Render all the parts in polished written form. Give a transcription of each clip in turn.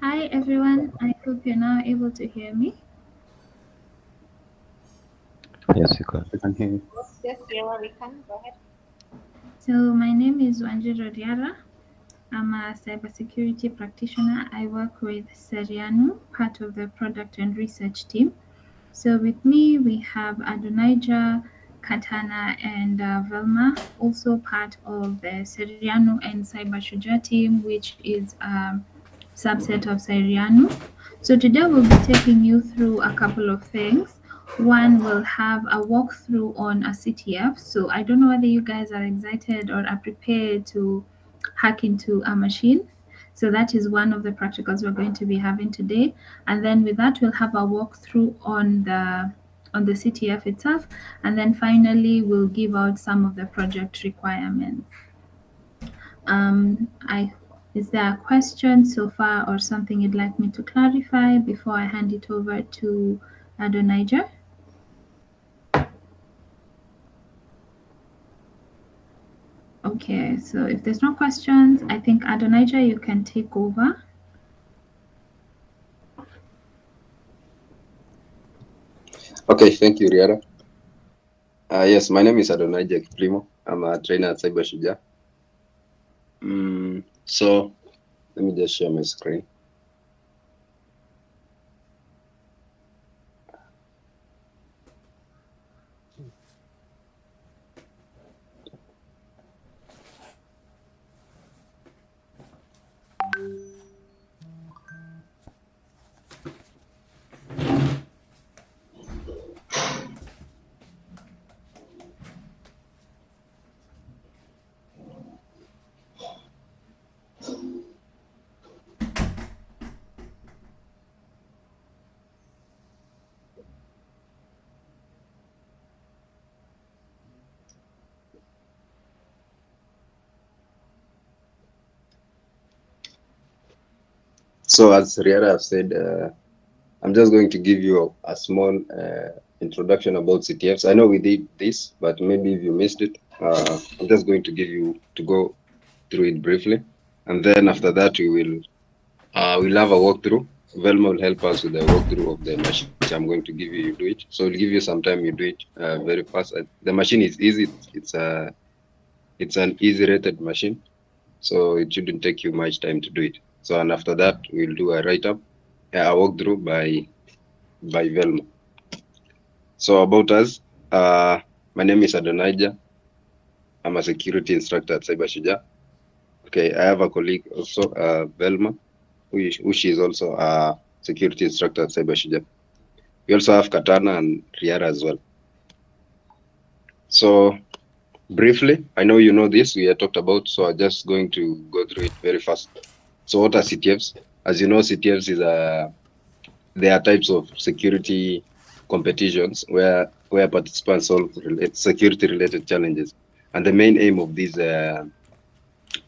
Hi everyone, I hope you're now able to hear me. Yes, you can. I can hear you. Yes, Yara, we can. Go ahead. So my name is Wanjiro Diara. I'm a cybersecurity practitioner. I work with Serianu, part of the product and research team. So with me, we have Adonijah, Katana, and Velma, also part of the Seriano and Cyber Shuja team, which is a subset of Seriano. So today we'll be taking you through a couple of things. One will have a walkthrough on a CTF. So I don't know whether you guys are excited or are prepared to hack into a machine. So that is one of the practicals we're going to be having today. And then with that, we'll have a walkthrough on the CTF itself. And then finally, we'll give out some of the project requirements. I Is there a question so far or something you'd like me to clarify before I hand it over to Adonijah? Okay, so if there's no questions, I think Adonijah, you can take over. Okay, thank you, Riara. Yes, my name is Adonijah Kiplimo. I'm a trainer at Cyber Shuja. So let me just share my screen. So as Riara have said, I'm just going to give you a small introduction about CTFs. I know we did this, but maybe if you missed it, I'm just going to go through it briefly, and then after that we'll have a walkthrough. Velma will help us with the walkthrough of the machine. I'm going to give you, you do it. So we'll give you some time, you do it very fast. The machine is easy. It's an easy rated machine, so it shouldn't take you much time to do it. So and after that we'll do a write up, a walkthrough by Velma. So about us, my name is Adonijah. I'm a security instructor at Cyber Shuja. Okay, I have a colleague also, Velma, who she is also a security instructor at Cyber Shuja. We also have Katana and Riara as well. So briefly, I know you know this, we had talked about, so I'm just going to go through it very fast. So what are CTFs? As you know, CTFs they are types of security competitions where participants solve security related challenges. And the main aim of these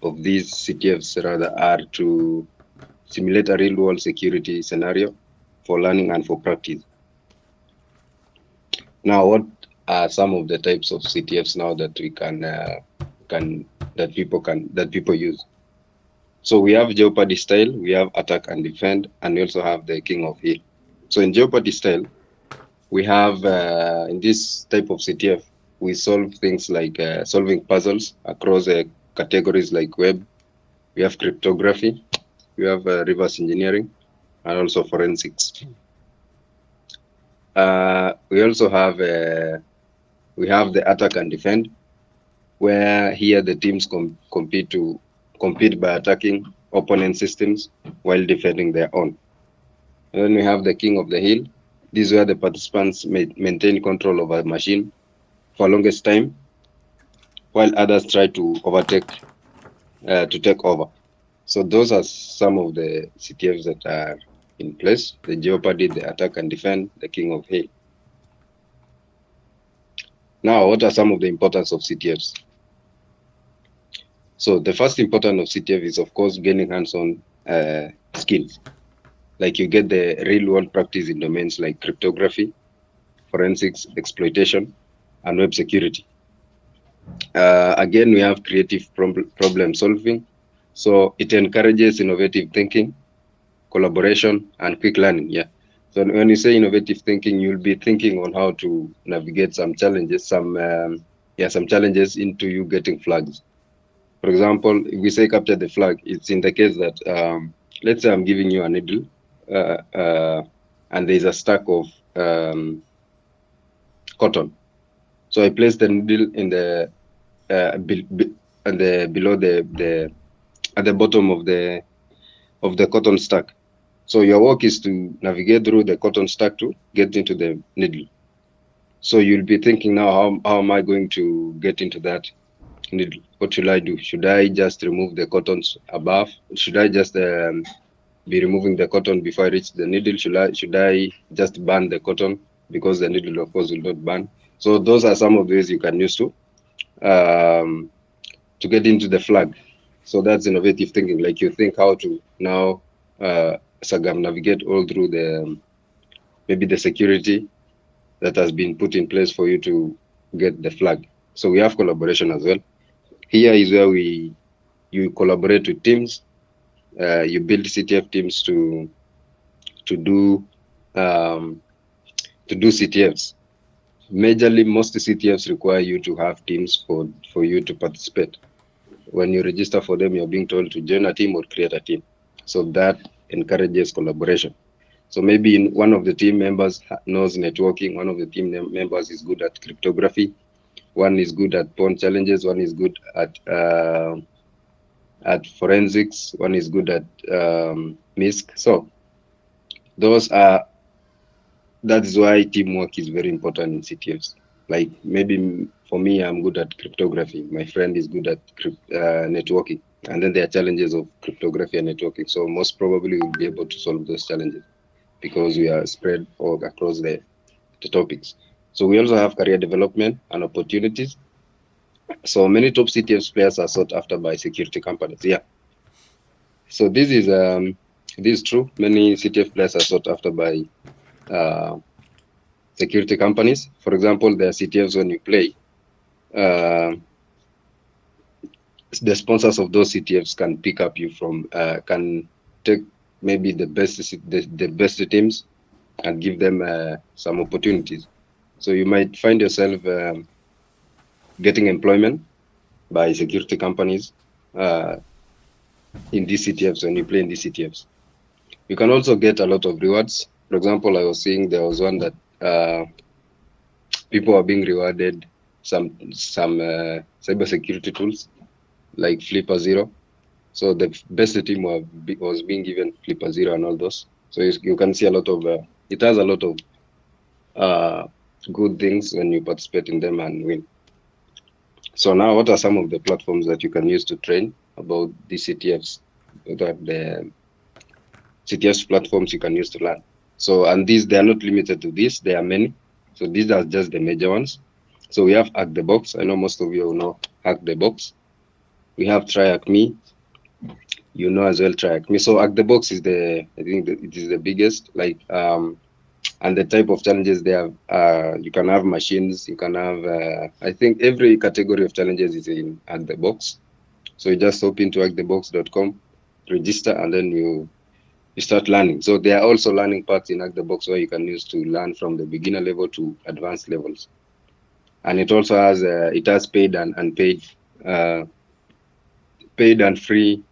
CTFs rather are to simulate a real world security scenario for learning and for practice. Now, what are some of the types of CTFs now that we that people use? So we have Jeopardy style, we have attack and defend, and we also have the King of Heal. So in Jeopardy style, we have in this type of CTF, we solve things like solving puzzles across categories like web. We have cryptography, we have reverse engineering, and also forensics. We also have we have the attack and defend, where here the teams compete by attacking opponent systems while defending their own. And then we have the King of the Hill. This is where the participants maintain control of a machine for longest time, while others try to take over. So those are some of the CTFs that are in place: the Jeopardy, the attack and defend, the King of Hill. Now, what are some of the importance of CTFs? So the first importance of CTF is, of course, gaining hands-on skills. Like you get the real-world practice in domains like cryptography, forensics, exploitation, and web security. Again, we have creative problem solving. So it encourages innovative thinking, collaboration, and quick learning. Yeah. So when you say innovative thinking, you'll be thinking on how to navigate some challenges, some challenges into you getting flags. For example, if we say capture the flag, it's in the case that let's say I'm giving you a needle, uh, uh, and there's a stack of cotton. So I place the needle in the and the below the at the bottom of the cotton stack. So your work is to navigate through the cotton stack to get into the needle. So you'll be thinking now, how am I going to get into that needle? What should I do? Should I just remove the cottons above? Should I just be removing the cotton before I reach the needle? Should I just burn the cotton, because the needle of course will not burn? So those are some of the ways you can use um, to get into the flag. So that's innovative thinking. Like you think how to now navigate all through the maybe the security that has been put in place for you to get the flag. So we have collaboration as well. Here is where you collaborate with teams. You build CTF teams to do um, CTFs. Majorly, most CTFs require you to have teams for you to participate. When you register for them, you're being told to join a team or create a team. So that encourages collaboration. So maybe one of the team members knows networking, one of the team members is good at cryptography, one is good at pawn challenges, one is good at forensics, one is good at MISC. So that is why teamwork is very important in CTFs. Like maybe for me, I'm good at cryptography. My friend is good at networking. And then there are challenges of cryptography and networking. So most probably we'll be able to solve those challenges because we are spread all across the topics. So we also have career development and opportunities. So many top CTF players are sought after by security companies. Yeah. So this is true. Many CTF players are sought after by security companies. For example, the CTFs when you play, the sponsors of those CTFs can pick up you from can take maybe the best teams and give them some opportunities. So you might find yourself getting employment by security companies in these CTFs when you play in these CTFs. You can also get a lot of rewards. For example, I was seeing there was one that people are being rewarded some cybersecurity tools like Flipper Zero. So the best team was being given Flipper Zero and all those. So you can see a lot of it has a lot of good things when you participate in them and win. So now, what are some of the platforms that you can use to train about the CTFs? What are the CTFs platforms you can use to learn? So, and they are not limited to this. There are many. So these are just the major ones. So we have Hack the Box. I know most of you know Hack the Box. We have TryHackMe. You know as well TryHackMe. So Hack the Box is it is the biggest. And the type of challenges they have, you can have machines, you can have, I think every category of challenges is in Hack the Box. So you just hop into hackthebox.com, register, and then you start learning. So there are also learning parts in Hack the Box where you can use to learn from the beginner level to advanced levels. And it also has paid and unpaid, paid and free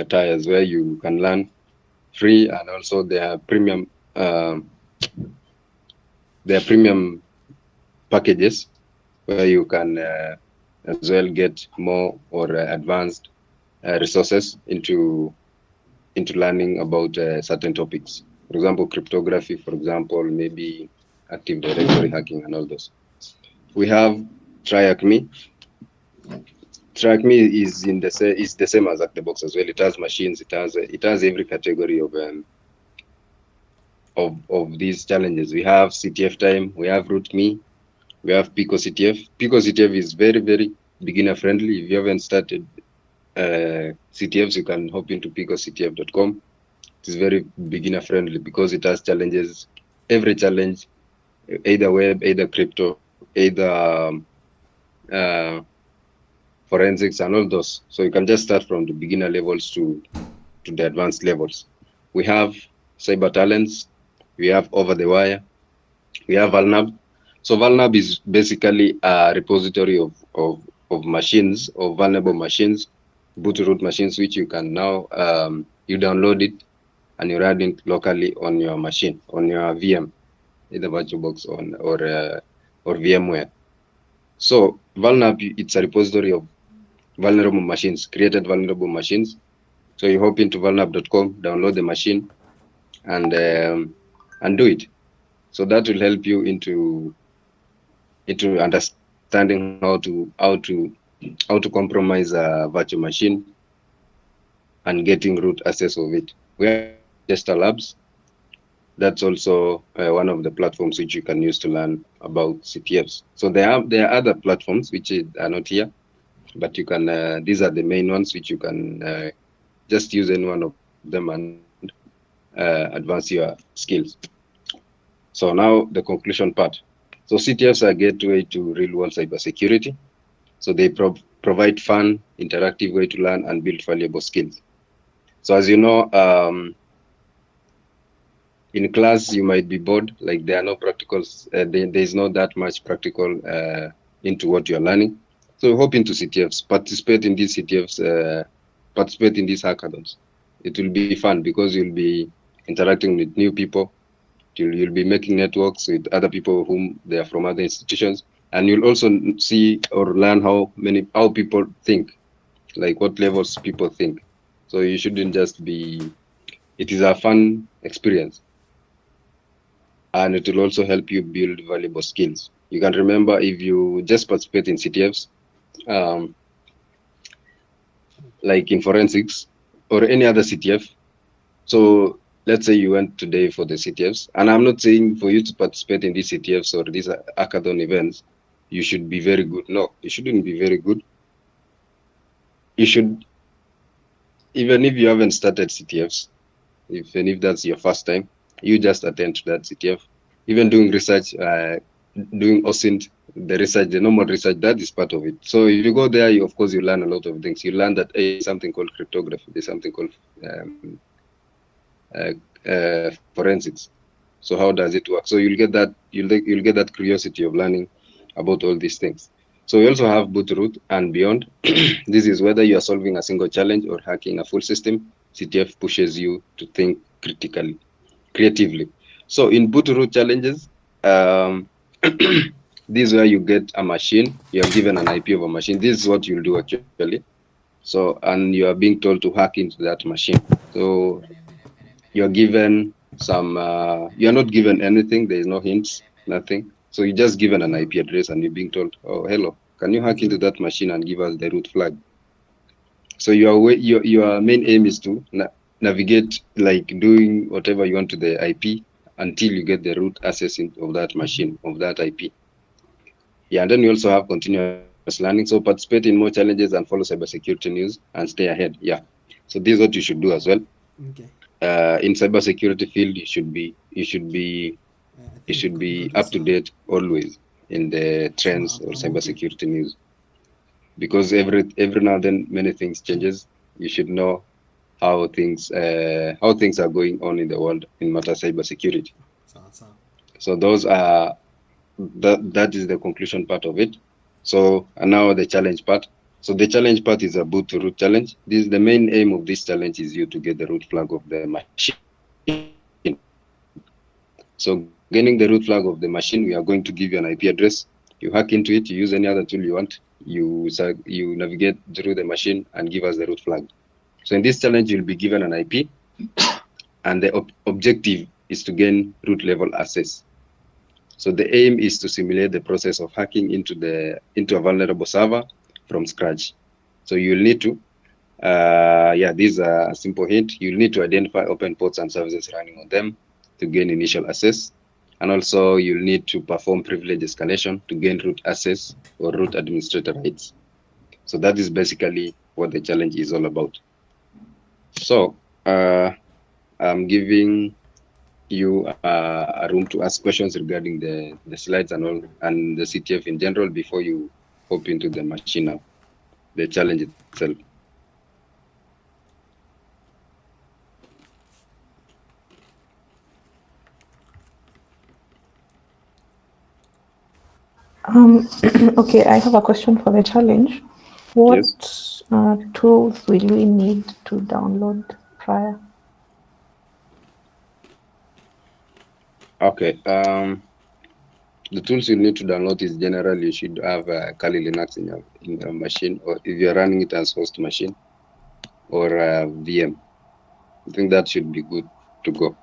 tiers where you can learn free, and also there are premium packages where you can as well get more or advanced resources into learning about certain topics. For example, cryptography, for example, maybe Active Directory hacking and all those. We have TryHackMe. TryHackMe is the same as Hack the Box as well. It has machines. It has every category of these challenges. We have CTF Time. We have RootMe. We have Pico CTF. Pico CTF is very, very beginner friendly. If you haven't started CTFs, you can hop into picoctf.com. It is very beginner friendly because it has challenges. Every challenge, either web, either crypto, either forensics, and all those. So you can just start from the beginner levels to the advanced levels. We have cyber talents, we have over the wire, we have Valnab. So Valnab is basically a repository of machines, of vulnerable machines, boot root machines, which you can now you download it and you run it locally on your machine, on your VM, either VirtualBox or VMware. So Valnab, it's a repository of vulnerable machines, created vulnerable machines. So you hop into vulnab.com, download the machine, and do it. So that will help you into understanding how to compromise a virtual machine and getting root access of it. We have Chester Labs. That's also one of the platforms which you can use to learn about CTFs. So there are other platforms which are not here, but you can. These are the main ones which you can just use any one of them and advance your skills. So now the conclusion part. So CTFs are a gateway to real-world cybersecurity. So they provide fun, interactive way to learn and build valuable skills. So as you know, in class you might be bored, like there are no practicals, there's not that much practical into what you're learning. So hop into CTFs, participate in these hackathons. It will be fun because you'll be interacting with new people. You'll be making networks with other people whom they are from other institutions, and you'll also see or learn how people think, like what levels people think. So you shouldn't just be. It is a fun experience, and it will also help you build valuable skills. You can remember if you just participate in CTFs, um, like in forensics or any other CTF. So let's say you went today for the CTFs, and I'm not saying for you to participate in these CTFs or these hackathon events, you should be very good. No, you shouldn't be very good. You should, even if you haven't started CTFs, even if that's your first time, you just attend to that CTF. Even doing research, doing OSINT, the research, the normal research, that is part of it. So if you go there, of course, you learn a lot of things. You learn that there's something called cryptography, there's something called forensics. So how does it work? So you'll get that curiosity of learning about all these things. So we also have boot root and beyond. This is whether you are solving a single challenge or hacking a full system. CTF pushes you to think critically, creatively. So in boot root challenges, this is where you get a machine. You are given an IP of a machine. This is what you'll do actually. So, and you are being told to hack into that machine. So you're given some, you're not given anything. There is no hints, nothing. So you're just given an IP address and you're being told, oh, hello, can you hack into that machine and give us the root flag? So your main aim is to navigate, like doing whatever you want to the IP until you get the root access of that machine, of that IP. Yeah, and then you also have continuous learning. So participate in more challenges and follow cybersecurity news and stay ahead. Yeah. So this is what you should do as well. Okay. In cybersecurity field, you should I think we've got up to some. date always in the trends or I'm okay. cybersecurity news, because every now and then many things changes. You should know how things are going on in the world in matter cybersecurity. So. So those are that is the conclusion part of it. So and now the challenge part. So the challenge part is a boot to root challenge. This the main aim of this challenge is you to get the root flag of the machine. So gaining the root flag of the machine, we are going to give you an IP address. You hack into it. You use any other tool you want. You navigate through the machine and give us the root flag. So in this challenge, you'll be given an IP, and the objective is to gain root level access. So the aim is to simulate the process of hacking into a vulnerable server from scratch. So you'll need to, this is a simple hint. You'll need to identify open ports and services running on them to gain initial access. And also you'll need to perform privilege escalation to gain root access or root administrator rights. So that is basically what the challenge is all about. So I'm giving you a room to ask questions regarding the slides and all, and the CTF in general before you hop into the machine now. the challenge itself. Okay, I have a question for the challenge. What Yes. tools will we need to download prior? Okay. The tools you need to download is generally you should have Kali Linux in your machine, or if you're running it as host machine or VM. I think that should be good to go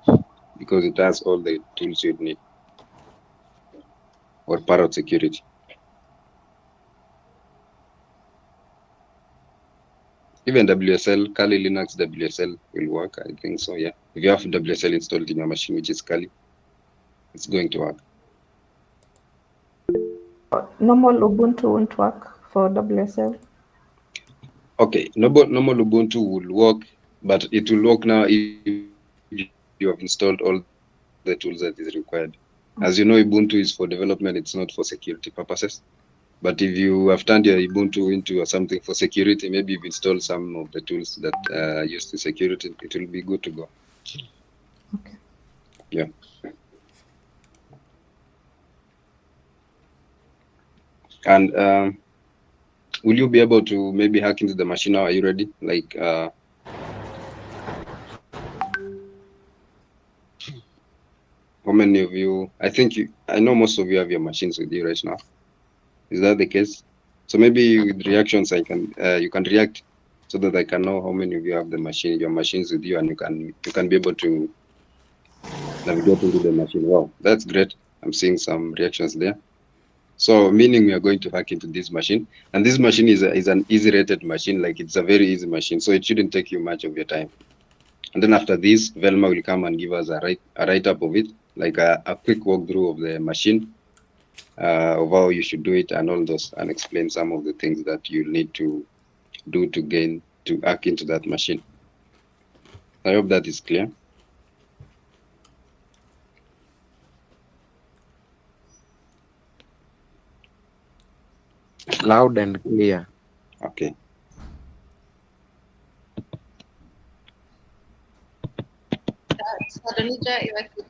because it has all the tools you'd need, or Parrot security. Even WSL, Kali Linux WSL will work. I think so. Yeah. If you have WSL installed in your machine, which is Kali, it's going to work. Normal Ubuntu won't work for WSL. Okay, normal Ubuntu will work, but it will work now if you have installed all the tools that is required. As you know, Ubuntu is for development; it's not for security purposes. But if you have turned your Ubuntu into something for security, maybe you've installed some of the tools that used to security, it will be good to go. Okay. Yeah. And will you be able to maybe hack into the machine now? Are you ready? Like, how many of you? I know most of you have your machines with you right now. Is that the case? So maybe with reactions, you can react so that I can know how many of you have your machines with you, and you can be able to navigate into the machine. Wow, that's great. I'm seeing some reactions there. So meaning we are going to hack into this machine, and this machine is an easy rated machine. Like it's a very easy machine, so it shouldn't take you much of your time. And then after this, Velma will come and give us a write up of it, like a quick walkthrough of the machine, of how you should do it and all those, and explain some of the things that you need to do to hack into that machine. I hope that is clear. Loud and clear. Okay. So Donija, if I could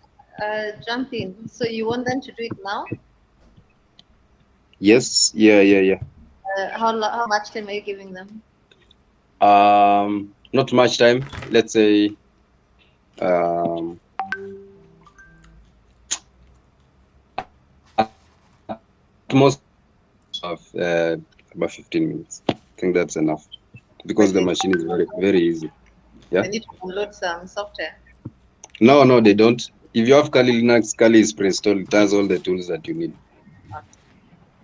jump in. So you want them to do it now? Yes. Yeah. How much time are you giving them? Not much time. Let's say at most about 15 minutes. I think that's enough because the machine is very easy. Yeah. They need to download some software. No, they don't. If you have Kali Linux, Kali is pre-installed. It has all the tools that you need.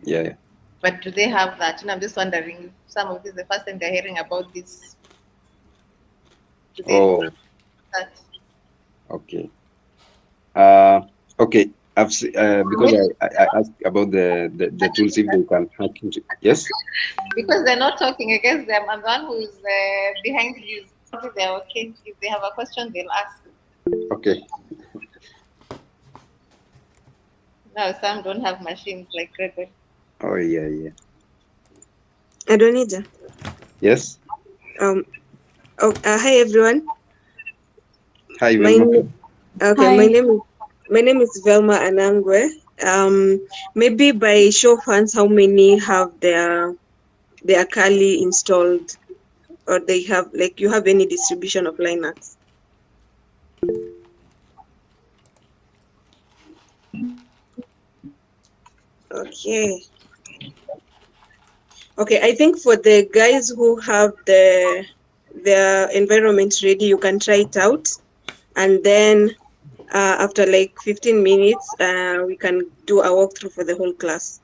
Yeah. But do they have that? I'm just wondering if some of this is the first time they're hearing about this. Do they Oh, that? okay. Okay. Because I asked about the tools if they can hack into. Yes. Because they're not talking, I guess I'm the one who's behind you. Probably they're okay. If they have a question, they'll ask. Okay. No, some don't have machines like Gregory. Oh yeah. Adonija. Yes. Hi everyone. Hi, My Velma. okay, Hi. my name is Velma Anangwe. Maybe by show of hands, how many have their Kali installed, or they have like you have any distribution of Linux? Okay. Okay, I think for the guys who have their environment ready, you can try it out, and then after like 15 minutes, we can do a walkthrough for the whole class.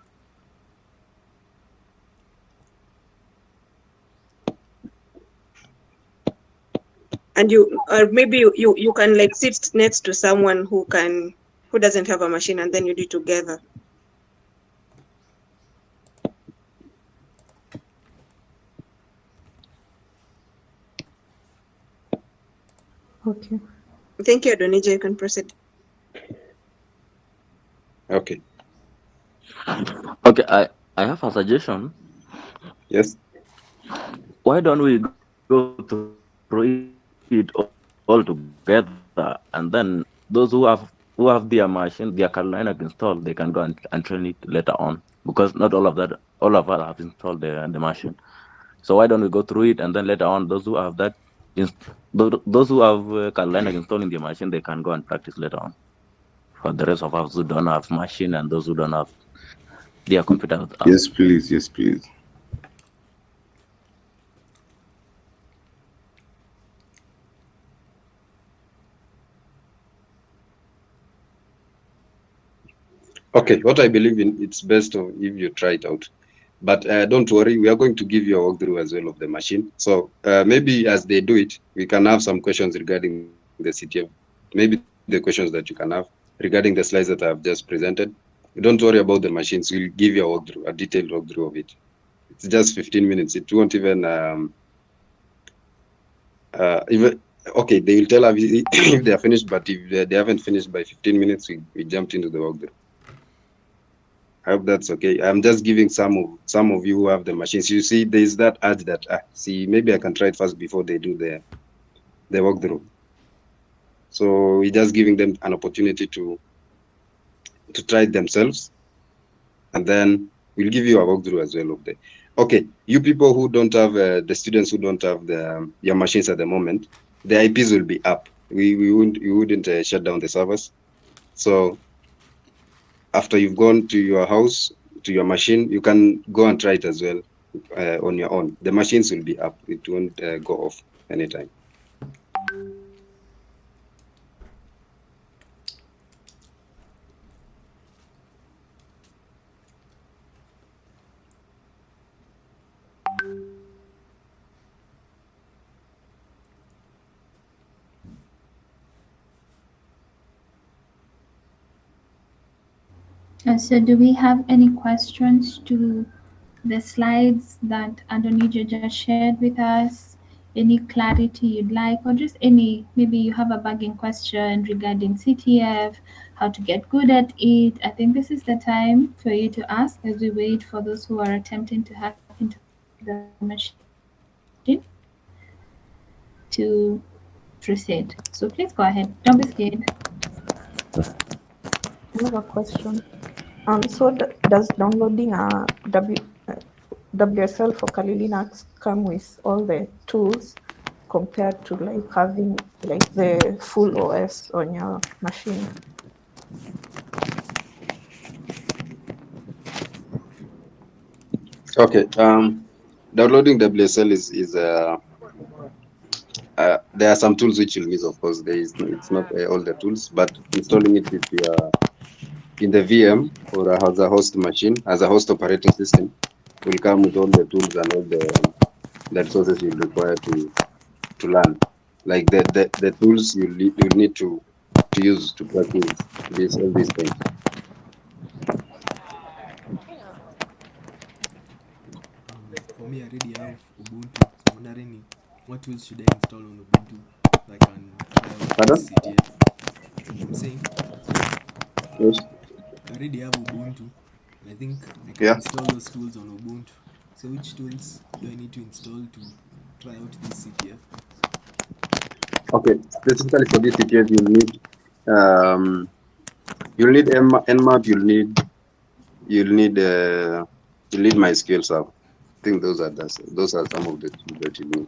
And or maybe you can like sit next to someone who doesn't have a machine, and then you do it together. Okay. Thank you, Adonija. You can proceed. Okay. Okay, I have a suggestion. Yes. why don't we go through it all together, and then those who have their machine, their Carolina installed, they can go and train it later on, because not all of us have installed the machine. So why don't we go through it, and then later on, those who have Carolina installed in their machine, they can go and practice later on. For the rest of us who don't have machine and those who don't have their computer with us. Yes, please. Yes, please. Okay, what I believe in, it's best of if you try it out. But don't worry, we are going to give you a walkthrough as well of the machine. So maybe as they do it, we can have some questions regarding the CTF. Maybe the questions that you can have regarding the slides that I have just presented. Don't worry about the machines. We'll give you a walkthrough, a detailed walkthrough of it. It's just 15 minutes. It won't even okay, they will tell us if they are finished, but if they haven't finished by 15 minutes, we jumped into the walkthrough. I hope that's okay. I'm just giving some of you who have the machines. You see, there's that urge that see, maybe I can try it first before they do the walkthrough. So we're just giving them an opportunity to try it themselves, and then we'll give you a walkthrough as well of the. Okay, you people who don't have the students who don't have your machines at the moment, the IPs will be up. We wouldn't shut down the servers. So after you've gone to your house, to your machine, you can go and try it as well on your own. The machines will be up. It won't go off anytime. So do we have any questions to the slides that Adonija just shared with us? Any clarity you'd like, or just any, maybe you have a bugging question regarding CTF, how to get good at it. I think this is the time for you to ask as we wait for those who are attempting to hack into the machine to proceed. So please go ahead. Don't be scared. I have a question. So does downloading a WSL for Kali Linux come with all the tools compared to like having like the full OS on your machine? Okay. Downloading WSL is there are some tools which you'll miss. Of course, it's not all the tools, but installing it with your in the VM or as a host machine, as a host operating system, will come with all the tools and all the resources you'll require to learn. Like the tools you'll need to use to practice all these things. For me, I already have Ubuntu. So I'm wondering what tools should I install on Ubuntu so I can try out Pardon? this CTF. I'm saying Yes. I already have Ubuntu. And I think I can Yeah. install those tools on Ubuntu. So which tools do I need to install to try out this CTF? Okay. Specifically for this CTF, Nmap. You'll need MySQL server. I think those are some of the tools that you need.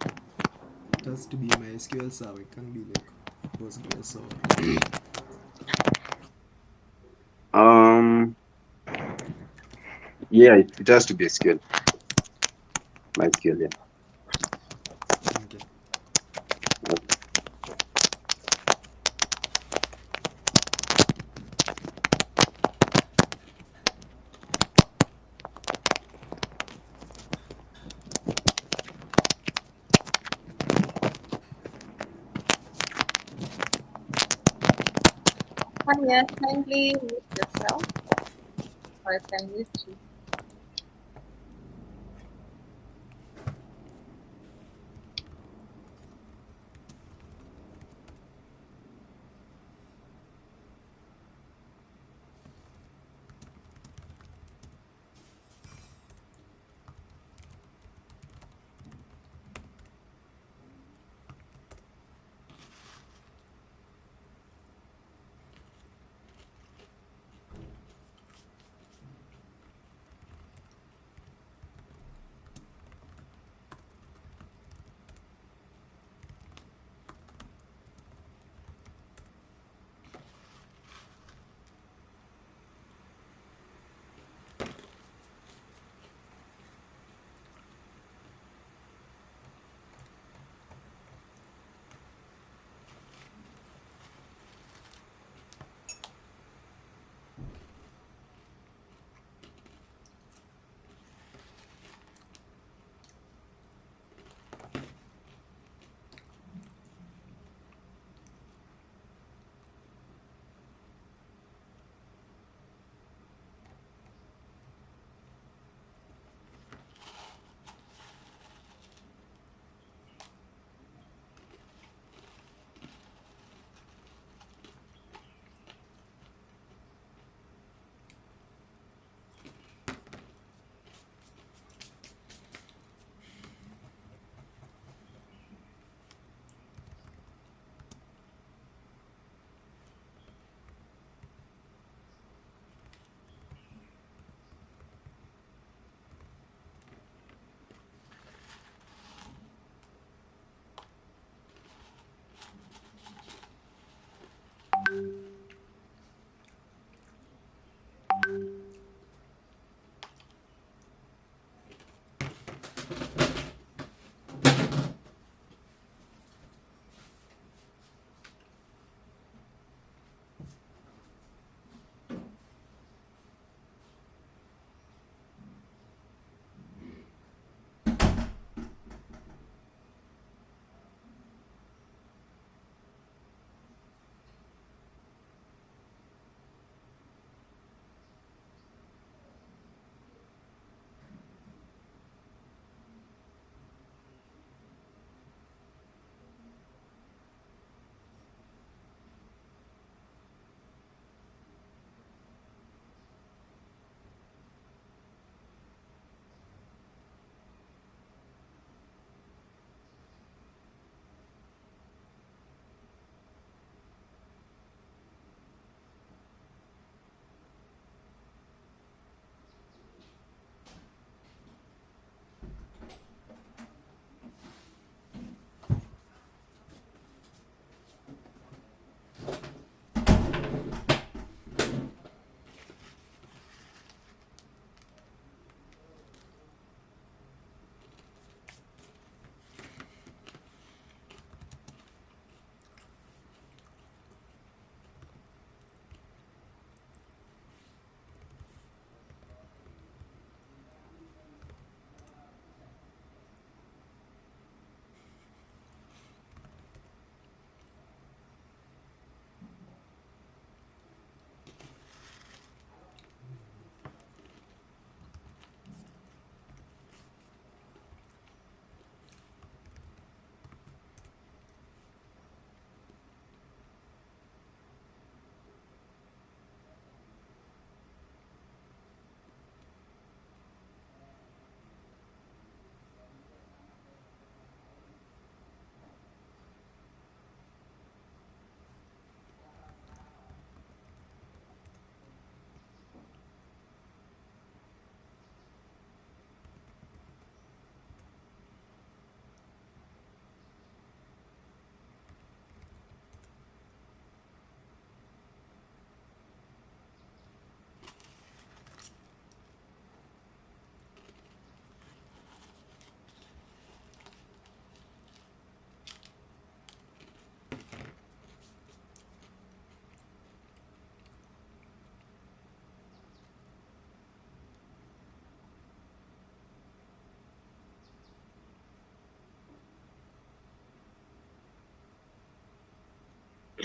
It has to be my SQL server. It can't be like Postgres or Yeah, it has to be SQL. MySQL, yeah. okay. Anya, kindly mute yourself, or I can mute you.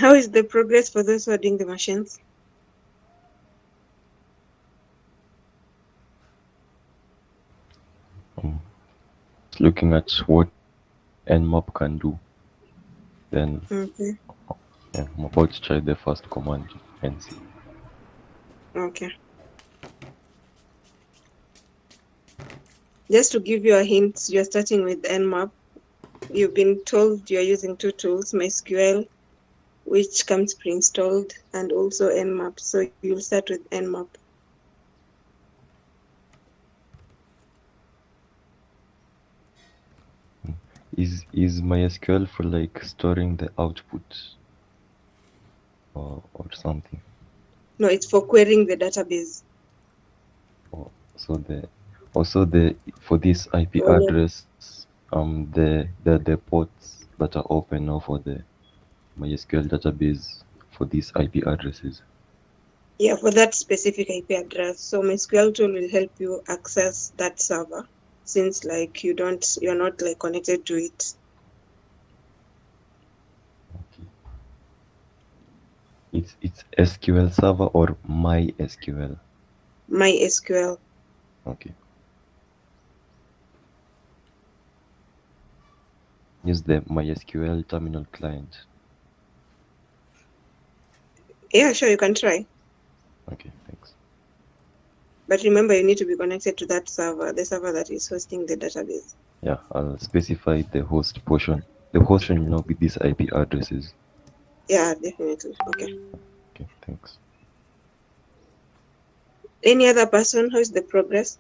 How is the progress for those who are doing the machines? Looking at what nmap can do, then Okay. yeah, I'm about to try the first command and see. Okay. Just to give you a hint, you're starting with nmap. You've been told you're using two tools, MySQL, which comes pre-installed, and also nmap. So you'll start with nmap. Is MySQL for like storing the output or something? No, it's for querying the database. Or so the also the for this IP When you address the ports that are open now for the MySQL database for these IP addresses. Yeah, for that specific IP address. So MySQL tool will help you access that server since like you're not like connected to it. Okay. It's SQL server or MySQL. MySQL. Okay. Use the MySQL terminal client. Yeah, sure, you can try. Okay, thanks. But remember, you need to be connected to that server, the server that is hosting the database. Yeah, I'll specify the host portion. The host should now be these IP addresses. Yeah, definitely. Okay. Okay, thanks. Any other person? How is the progress?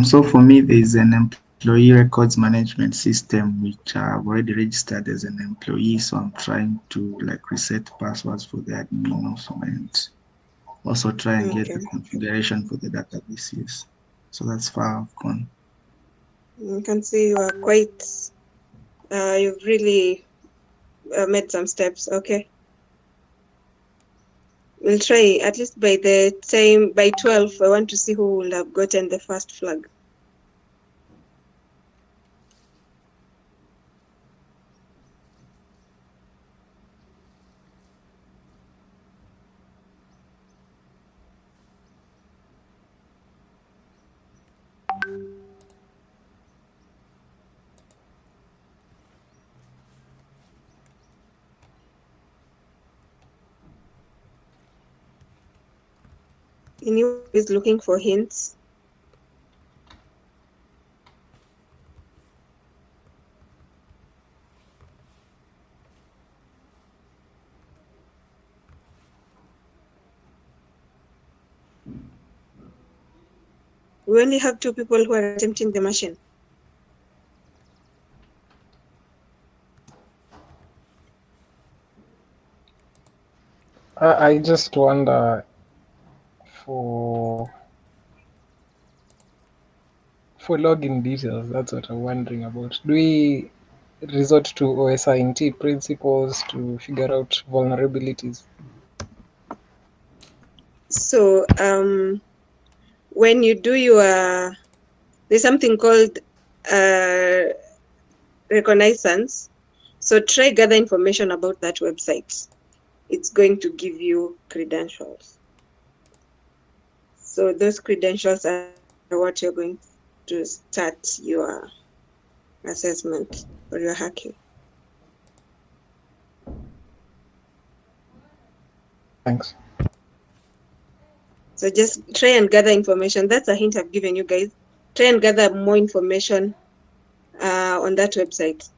So for me, there is an employee records management system which I've already registered as an employee. So I'm trying to like reset passwords for the admin also and also try and get Okay. the configuration for the databases. So that's far I've gone. You can see you are quite, you've really made some steps. Okay. We'll try at least by the time, by 12, I want to see who will have gotten the first flag. Anyone is looking for hints? We only have two people who are attempting the machine. I just wonder for for login details. That's what I'm wondering about. Do we resort to OSINT principles to figure out vulnerabilities? So when you do your, there's something called uh, reconnaissance. So try gather information about that website. It's going to give you credentials. So those credentials are what you're going to start your assessment or your hacking. Thanks. So just try and gather information. That's a hint I've given you guys. Try and gather more information on that website.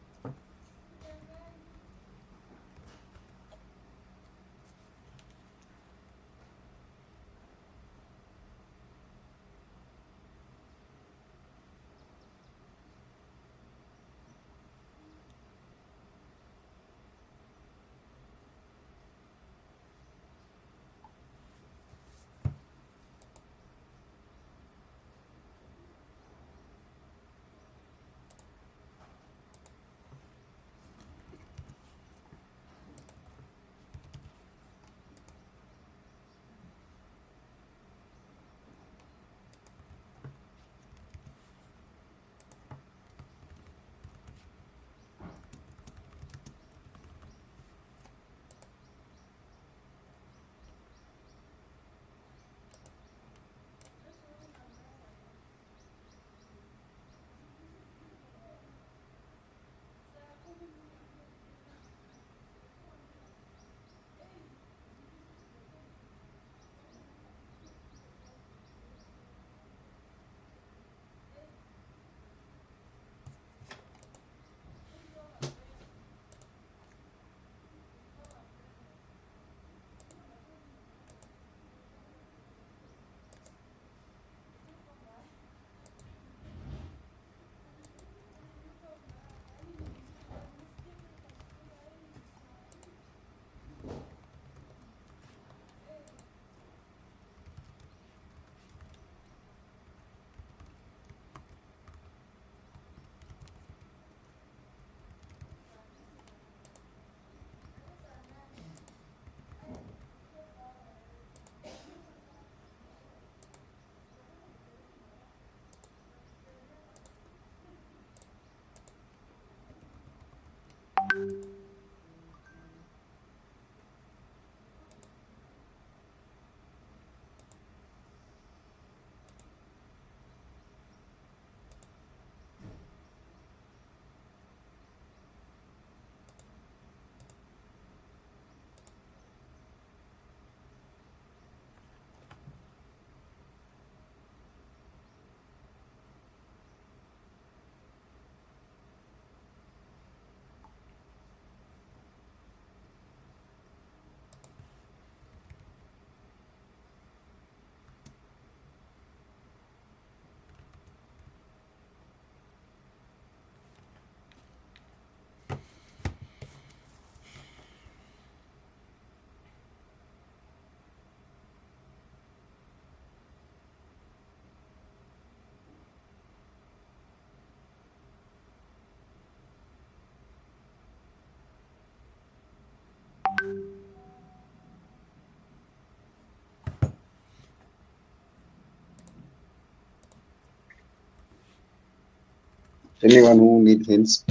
Anyone who need hints,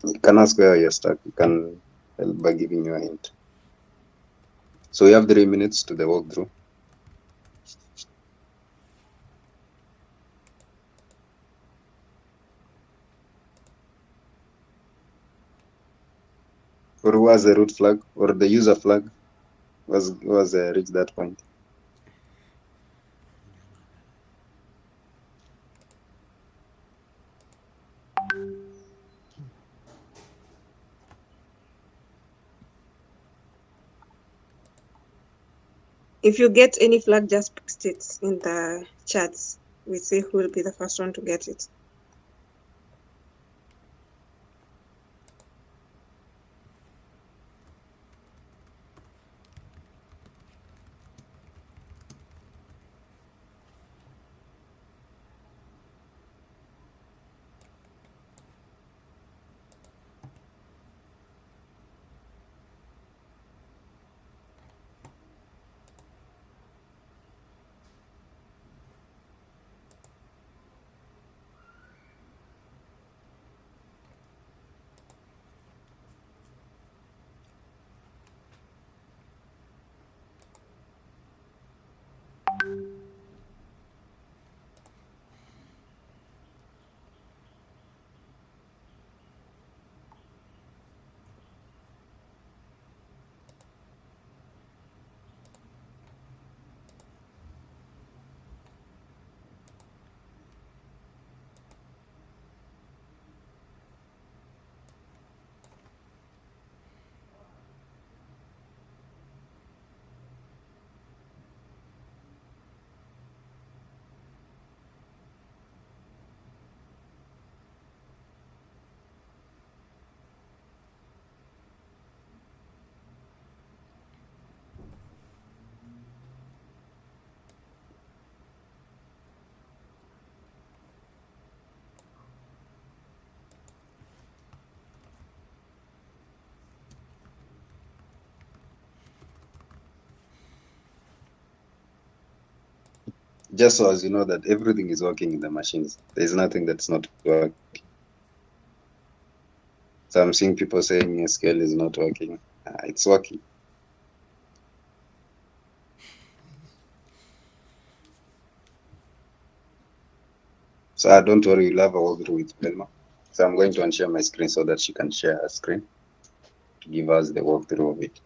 you can ask where you're stuck. You can help by giving you a hint. So we have 3 minutes to the walkthrough. Or who has the root flag or the user flag was reached that point. If you get any flag, just post it in the chats. We see who will be the first one to get it. Just so as you know that everything is working in the machines. There's nothing that's not working. So I'm seeing people saying SQL is not working. It's working. So don't worry, you'll have a walkthrough with Belma. So I'm going to unshare my screen so that she can share her screen to give us the walkthrough of it.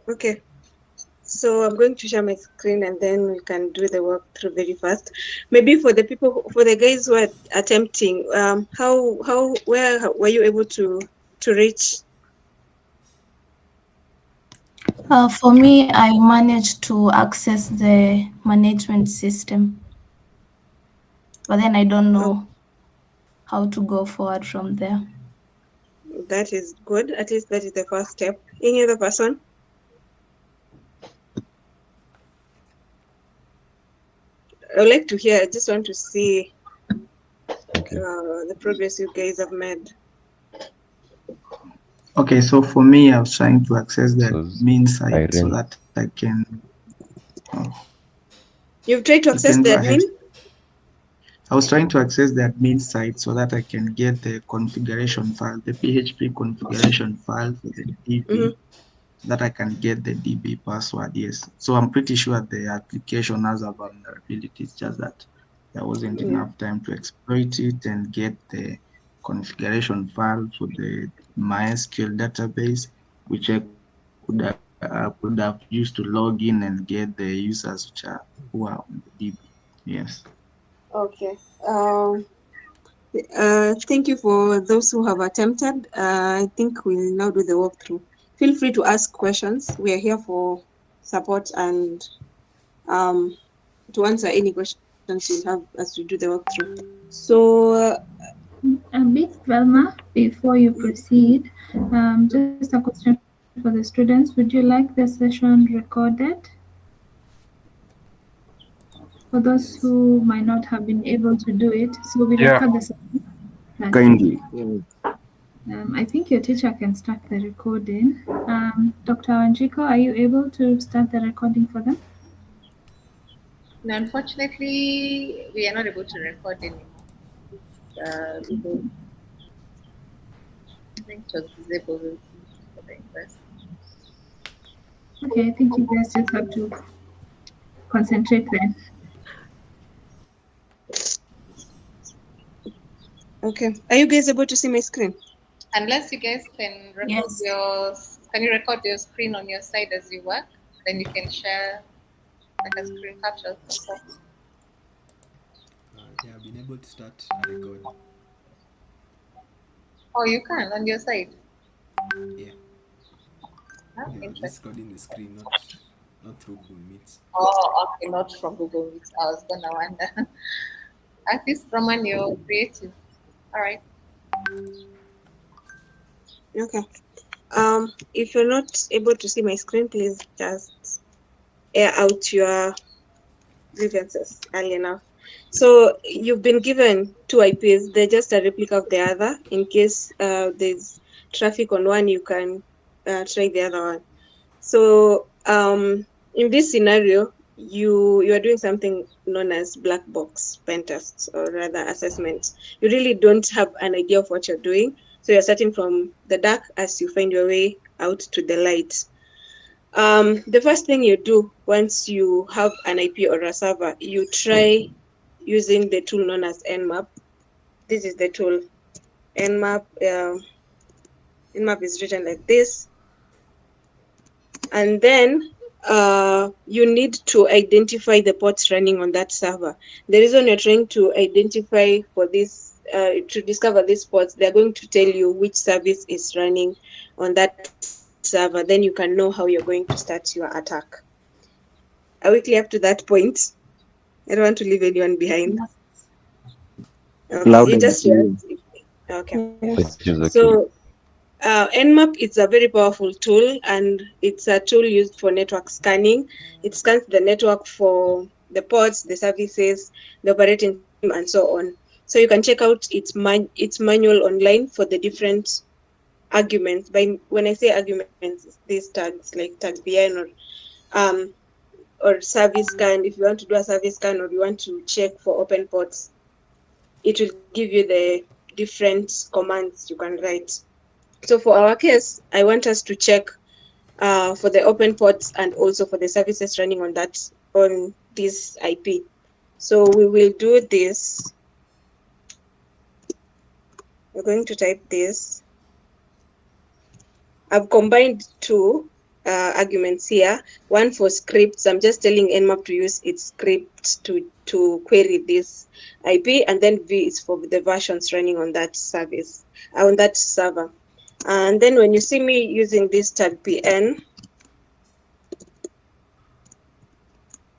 Okay. So I'm going to share my screen and then we can do the walkthrough very fast. Maybe for the people, for the guys who are attempting, where were you able to reach? For me, I managed to access the management system, but then I don't Oh, know how to go forward from there. that is good. At least that is the first step. Any other person? I would like to hear. I just want to see Okay. the progress you guys have made. Okay, so for me, I was trying to access the So admin site so Irene, that I can. Oh, You've tried to you access can the go admin? ahead. I was trying to access the admin site so that I can get the configuration file, the PHP configuration file for the DB, so that I can get the DB password. Yes. So I'm pretty sure the application has a vulnerability. It's just that there wasn't enough time to exploit it and get the configuration file for the MySQL database, which I could have used to log in and get the users who are on the DB. Yes. Okay. Thank you for those who have attempted. I think we'll now do the walkthrough. Feel free to ask questions. We are here for support and um, to answer any questions you have as we do the walkthrough. So, A bit, Velma, before you proceed, just a question for the students. Would you like the session recorded? For those Yes. who might not have been able to do it, so we Yeah, record the session. Okay. kindly. I think your teacher can start the recording. Dr. Wanjiko, are you able to start the recording for them? No, unfortunately, we are not able to record anymore. Because I think it was disabled for the invest. Okay, I think you guys just have to concentrate then. okay. Are you guys able to see my screen? Unless you guys can record Yes. can you record your screen on your side as you work? Then you can share like a screen capture or so. Yeah, I've been able to start a record. Oh, you can on your side. Yeah. Oh, Yeah, just interesting. recording the screen, not through Google Meet. Oh, okay, not from Google Meet. I was gonna wonder. At least Roman, you're creative. All right. Okay. If you're not able to see my screen, please just air out your grievances early enough. So you've been given two IPs. They're just a replica of the other. In case there's traffic on one, you can try the other one. So in this scenario, you are doing something known as black box pen tests, or rather assessments. You really don't have an idea of what you're doing. So you're starting from the dark as you find your way out to the light. The first thing you do once you have an IP or a server, you try using the tool known as Nmap. This is the tool. Nmap. Nmap is written like this, and then you need to identify the ports running on that server. The reason you're trying to identify for this, to discover these ports, they're going to tell you which service is running on that server. Then you can know how you're going to start your attack. Are we clear up to that point? I don't want to leave anyone behind. Okay, Loud you and just clear. react. Okay. Yes. it is okay. So Nmap is a very powerful tool, and it's a tool used for network scanning. It scans the network for the ports, the services, the operating system, and so on. So you can check out its manual online for the different arguments. By when I say arguments, these tags like tag BN um or service scan. If you want to do a service scan or you want to check for open ports, it will give you the different commands you can write. So for our case, I want us to check for the open ports and also for the services running on this IP. So we will do this. We're going to type this. I've combined two arguments here. One for scripts. I'm just telling Nmap to use its script to query this IP, and then V is for the versions running on that service, on that server. And then when you see me using this tag PN,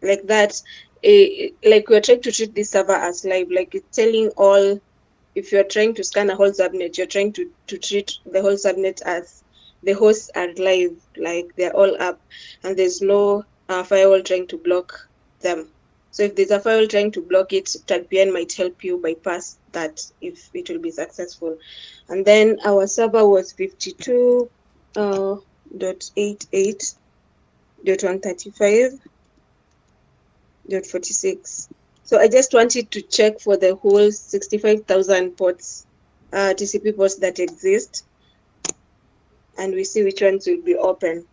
like that, like we're trying to treat this server as live, like it's telling all, if you're trying to scan a whole subnet, you're trying to treat the whole subnet as the hosts are live, like they're all up, and there's no firewall trying to block them. So if there's a file trying to block it, TagPN might help you bypass that if it will be successful. And then our server was 52.88.135.46. So I just wanted to check for the whole 65,000 ports, TCP ports that exist, and we see which ones will be open.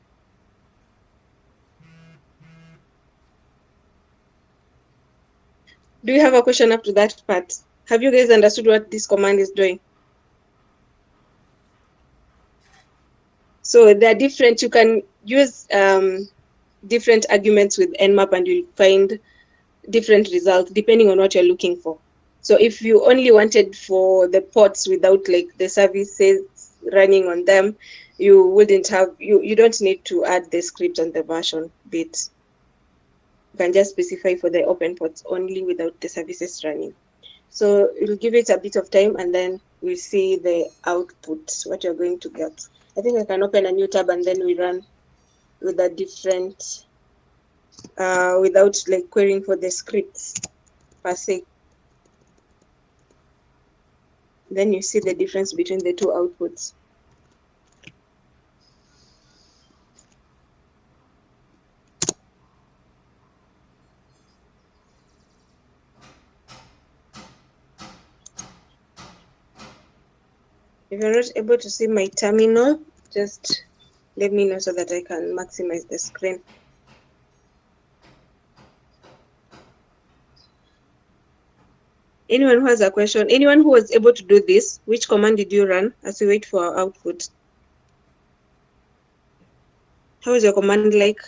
Do you have a question up to that part? Have you guys understood what this command is doing? So they're different. You can use different arguments with nmap and you'll find different results depending on what you're looking for. So if you only wanted for the ports without like the services running on them, you wouldn't have, you don't need to add the script on the version bit. You can just specify for the open ports only without the services running. So we'll give it a bit of time and then we'll see the output, what you're going to get. I think I can open a new tab and then we run with a different, without like querying for the scripts per se. Then you see the difference between the two outputs. If you're not able to see my terminal, just let me know so that I can maximize the screen. Anyone who has a question, anyone who was able to do this, which command did you run as we wait for our output? How is your command like?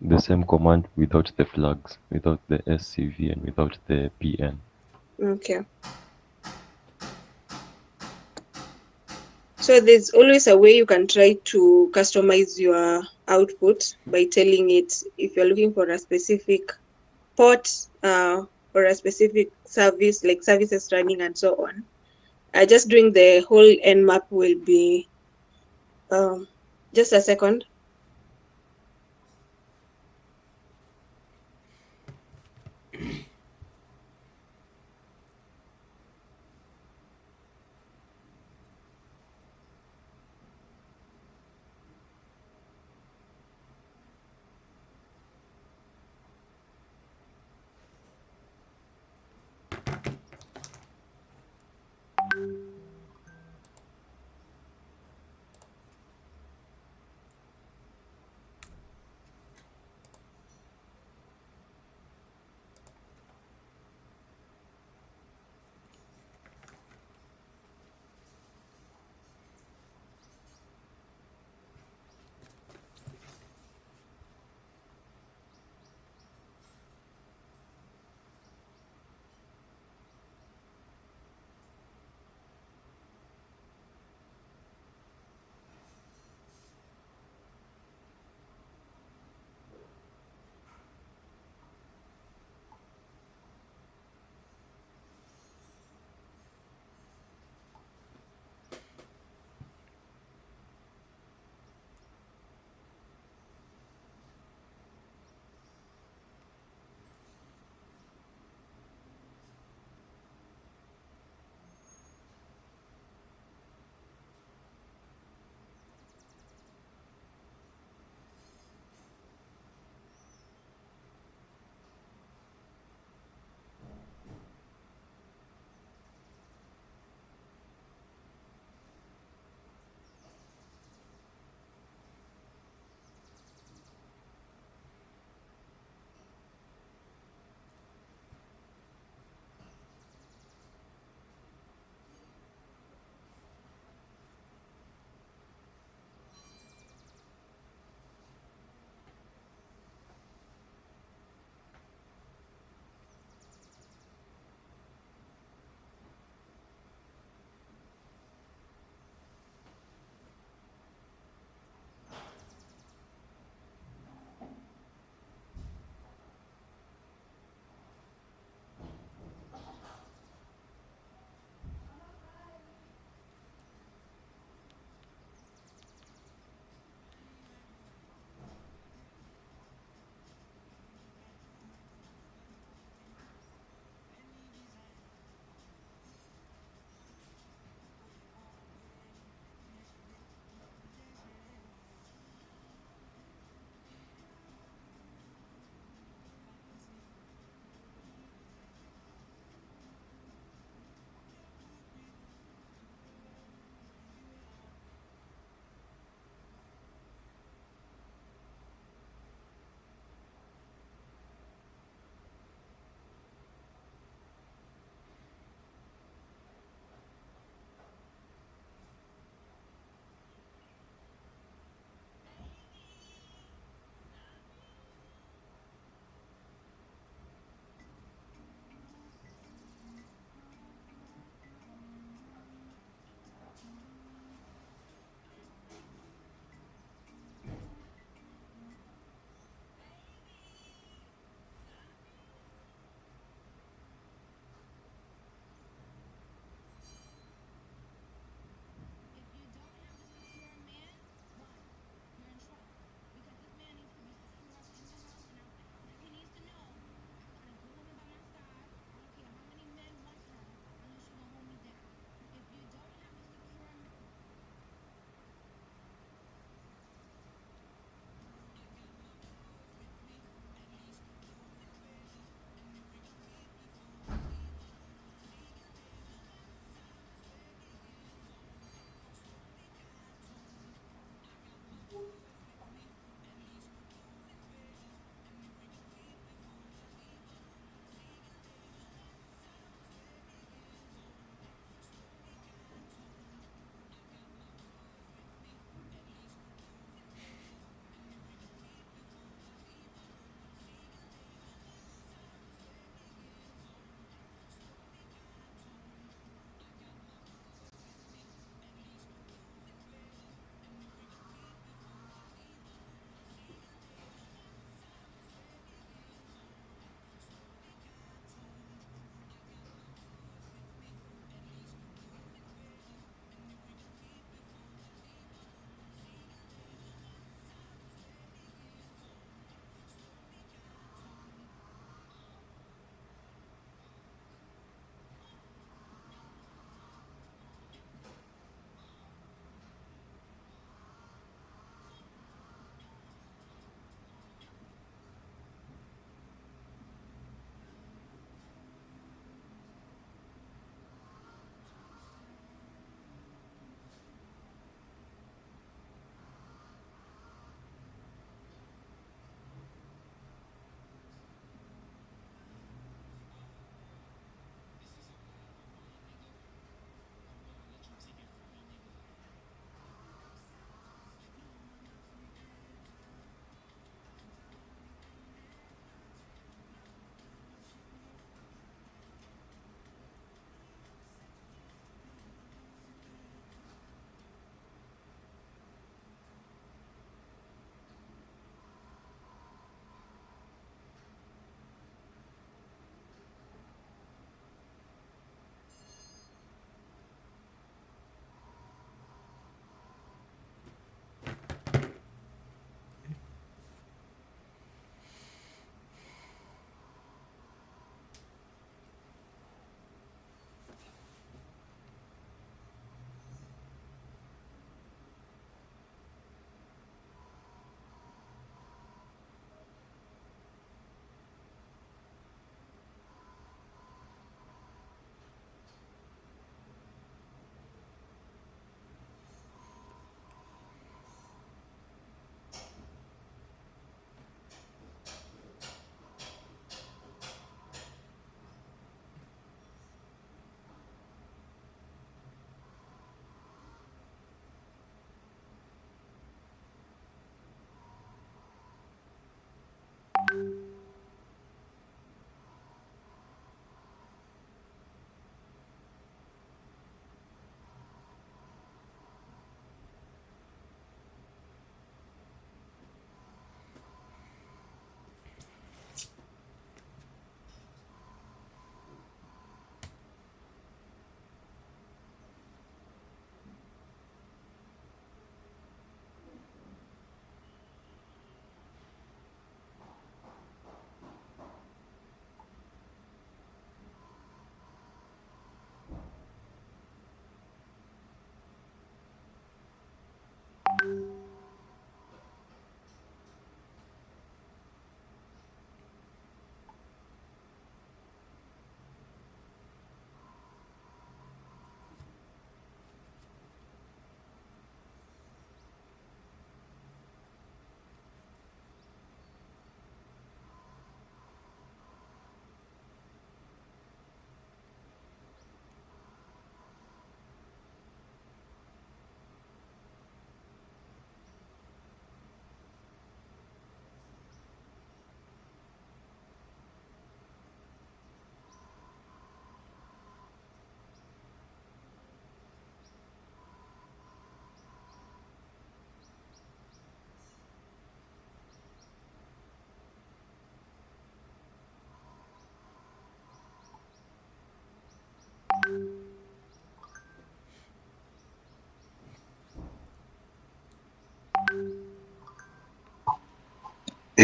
The same command without the flags, without the SCV and without the PN. Okay. So there's always a way you can try to customize your output by telling it if you're looking for a specific port or a specific service, like services running and so on. Just doing the whole nmap will be, just a second.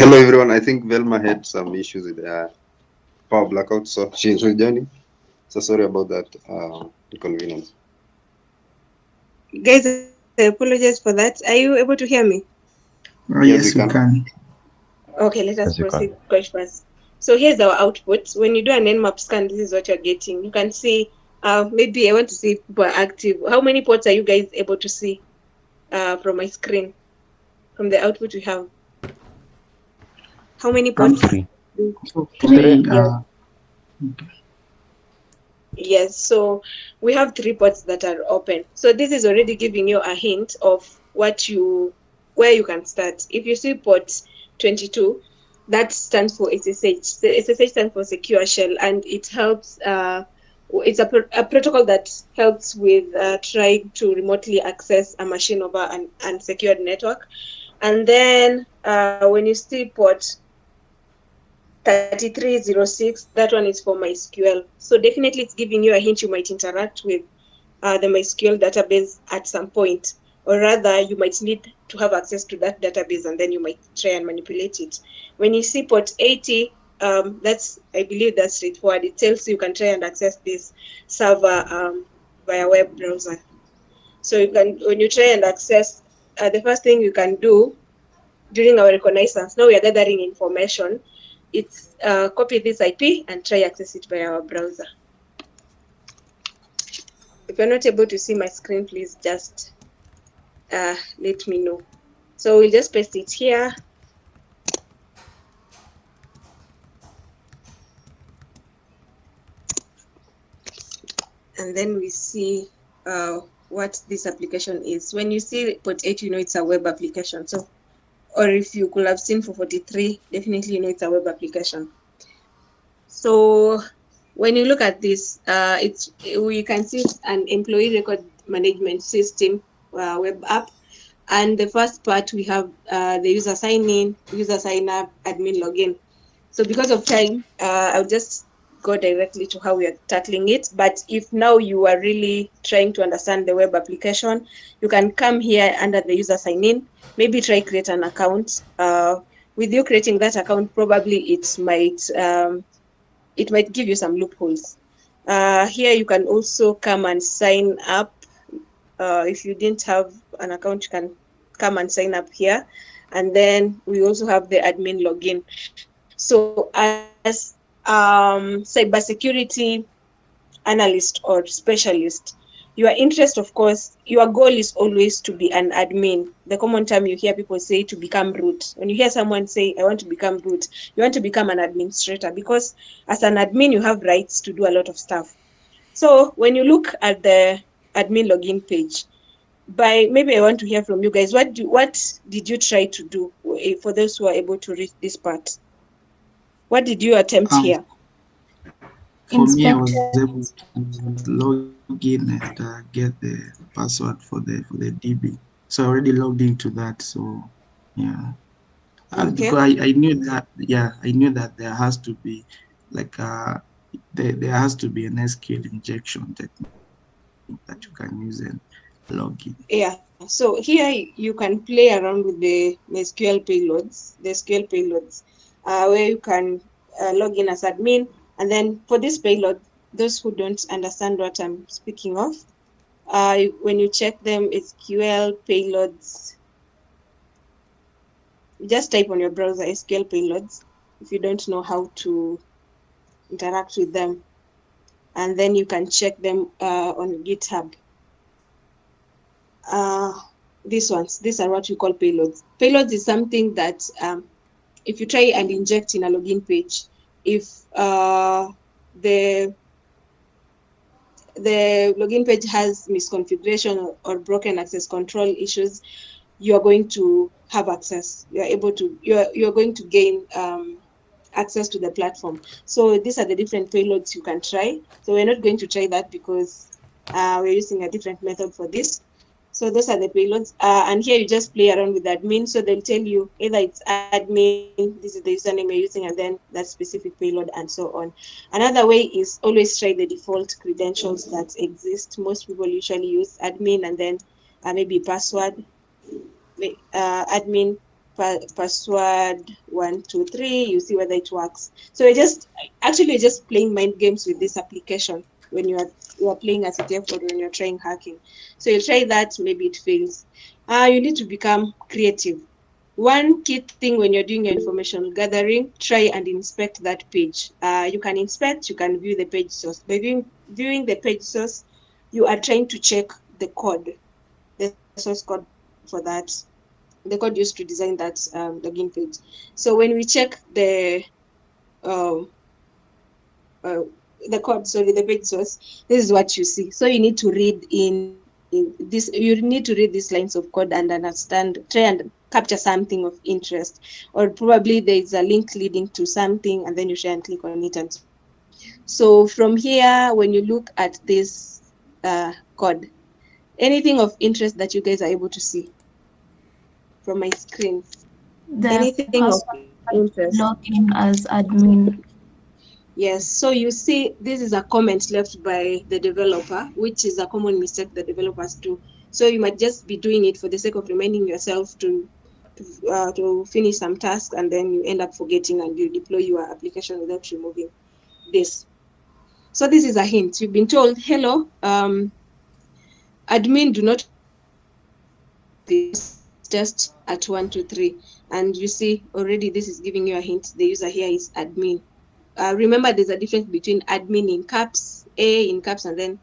Hello everyone. I think Velma had some issues with power blackout, so she's rejoining. So sorry about that inconvenience. Guys, I apologize for that. Are you able to hear me? Yes, we Yes, we can. can. Okay, let us As you proceed can. quite fast. So here's our output. When you do an nmap scan, this is what you're getting. You can see, maybe I want to see if people are active. How many ports are you guys able to see from my screen, from the output we have? How many ports? Three. So for Three. me, 3. Yes. okay. Yes, so we have 3 ports that are open. So this is already giving you a hint of where you can start. If you see port 22, that stands for SSH. So SSH stands for Secure Shell, and it helps. It's a protocol that helps with trying to remotely access a machine over an unsecured network. And then when you see port 3306, that one is for MySQL. So definitely it's giving you a hint you might interact with the MySQL database at some point, or rather you might need to have access to that database and then you might try and manipulate it. When you see port 80, I believe that's straightforward. It tells you can try and access this server via web browser. So you can, when you try and access, the first thing you can do during our reconnaissance, now we are gathering information, it's copy this IP and try access it via our browser. If you're not able to see my screen, please just let me know. So we'll just paste it here. And then we see what this application is. When you see port 8, you know it's a web application. So, or if you could have seen for 43, definitely you know it's a web application. So when you look at this, we can see an employee record management system web app. And the first part, we have the user sign in, user sign up, admin login. So because of time, I'll just go directly to how we are tackling it. But if now you are really trying to understand the web application, you can come here under the user sign in, maybe try create an account. With you creating that account, probably it might give you some loopholes. Here you can also come and sign up. If you didn't have an account, you can come and sign up here. And then we also have the admin login. So as cybersecurity analyst or specialist, your interest, of course, your goal is always to be an admin. The common term you hear people say to become root. When you hear someone say, I want to become root, you want to become an administrator, because as an admin, you have rights to do a lot of stuff. So when you look at the admin login page, maybe I want to hear from you guys. What did you try to do for those who are able to read this part? What did you attempt Um, here? for me, I Inspector. was able to log in and get the password for the DB. So I already logged into that. So yeah, and Okay. because I knew that, yeah, I knew that there has to be like there has to be an SQL injection technique that you can use and log in. Yeah. So here you can play around with the SQL payloads, where you can log in as admin. And then for this payload, those who don't understand what I'm speaking of, when you check them, SQL payloads, just type on your browser SQL payloads if you don't know how to interact with them. And then you can check them on GitHub. Uh, these are what we call payloads. Payloads is something that if you try and inject in a login page, if the login page has misconfiguration or broken access control issues, you are going to have access. You're going to gain access to the platform. So these are the different payloads you can try. So we're not going to try that because we're using a different method for this. So those are the payloads. And here you just play around with admin. So they'll tell you either it's admin, this is the username you're using, and then that specific payload, and so on. Another way is always try the default credentials that exist. Most people usually use admin and then maybe password, admin, password 123, you see whether it works. So you're just playing mind games with this application when you are playing as a dev or when you're trying hacking. So you try that, maybe it fails. You need to become creative. One key thing when you're doing your information gathering, try and inspect that page. You can inspect, you can view the page source. By viewing the page source, you are trying to check the code, the source code for that, the code used to design that login page. So when we check um, uh, the code, sorry, the page source, this is what you see. So you need to read in this. You need to read these lines of code and understand. Try and capture something of interest, or probably there is a link leading to something, and then you try and click on it and so on. So from here, when you look at this code, anything of interest that you guys are able to see from my screen, The anything of password interest. login as admin. Yes, so you see, this is a comment left by the developer, which is a common mistake that developers do. So you might just be doing it for the sake of reminding yourself to finish some tasks, and then you end up forgetting and you deploy your application without removing this. So this is a hint. You've been told, hello, admin do not this test at 123, and you see already this is giving you a hint. The user here is admin. Remember, there's a difference between admin in caps, A in caps, and then,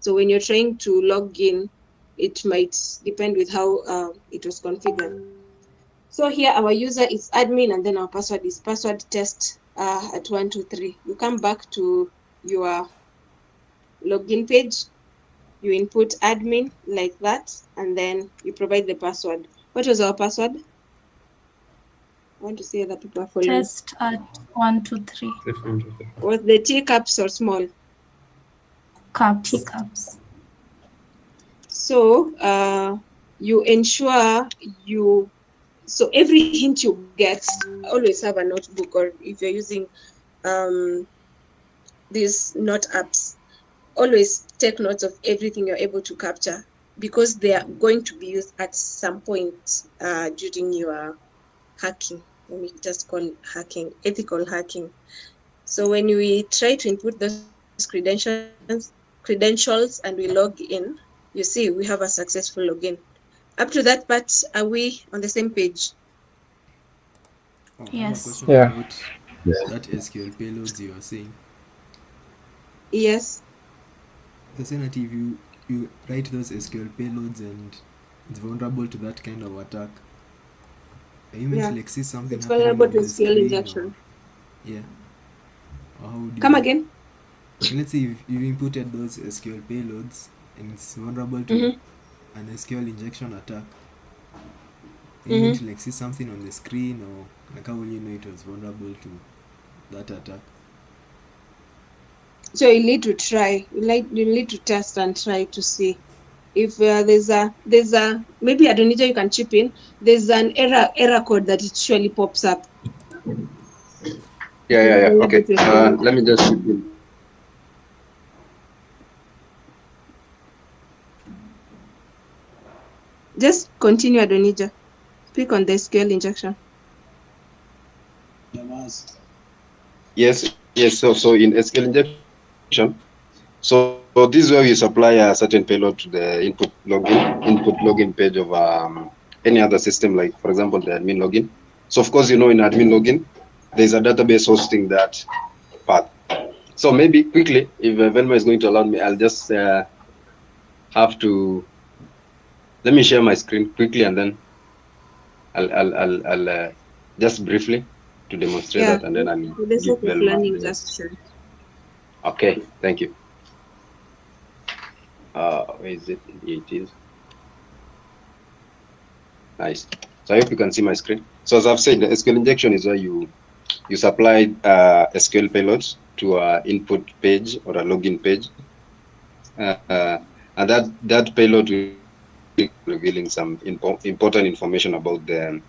so when you're trying to log in, it might depend with how it was configured. So here our user is admin, and then our password is password test at 123. You come back to your login page, you input admin like that, and then you provide the password. What was our password? I want to see other people are following. Test at 123. Was the T caps or small? Caps. So you ensure so every hint you get, always have a notebook, or if you're using these note apps, always take notes of everything you're able to capture, because they are going to be used at some point during your hacking. Let me just call it hacking, ethical hacking. So when we try to input those credentials and we log in, you see we have a successful login. Up to that part, are we on the same page? Oh, I have a Yes. question Yeah. about that SQL payloads you are saying. Yes. The saying that if you write those SQL payloads and it's vulnerable to that kind of attack, are you meant to like see something It's happening vulnerable on to the SQL screen, injection. or yeah, or how would Come you? again? Okay, let's say if you inputted those SQL payloads and it's vulnerable to Mm-hmm. an SQL injection attack, are you Mm-hmm. meant to like see something on the screen, or like how will you know it was vulnerable to that attack? So you need to try. You need to test and try to see if there's a maybe Adonija, you can chip in. There's an error code that it surely pops up. Yeah. Okay. Let me just chip in. Just continue, Adonija. Click on the SQL injection. Yes. So in SQL injection, so this is where we supply a certain payload to the input login page of any other system, like for example the admin login. So of course, in admin login, there's a database hosting that path. So maybe quickly, if Velma is going to allow me, I'll just have to let me share my screen quickly, and then I'll just briefly to demonstrate Yeah, that, and then I'll for the give sake of Velma learning, the. just share. Okay, thank you. Where is it? Here it is. Nice. So I hope you can see my screen. So as I've said, the SQL injection is where you supply SQL payloads to an input page or a login page, and that payload will be revealing some important information about the.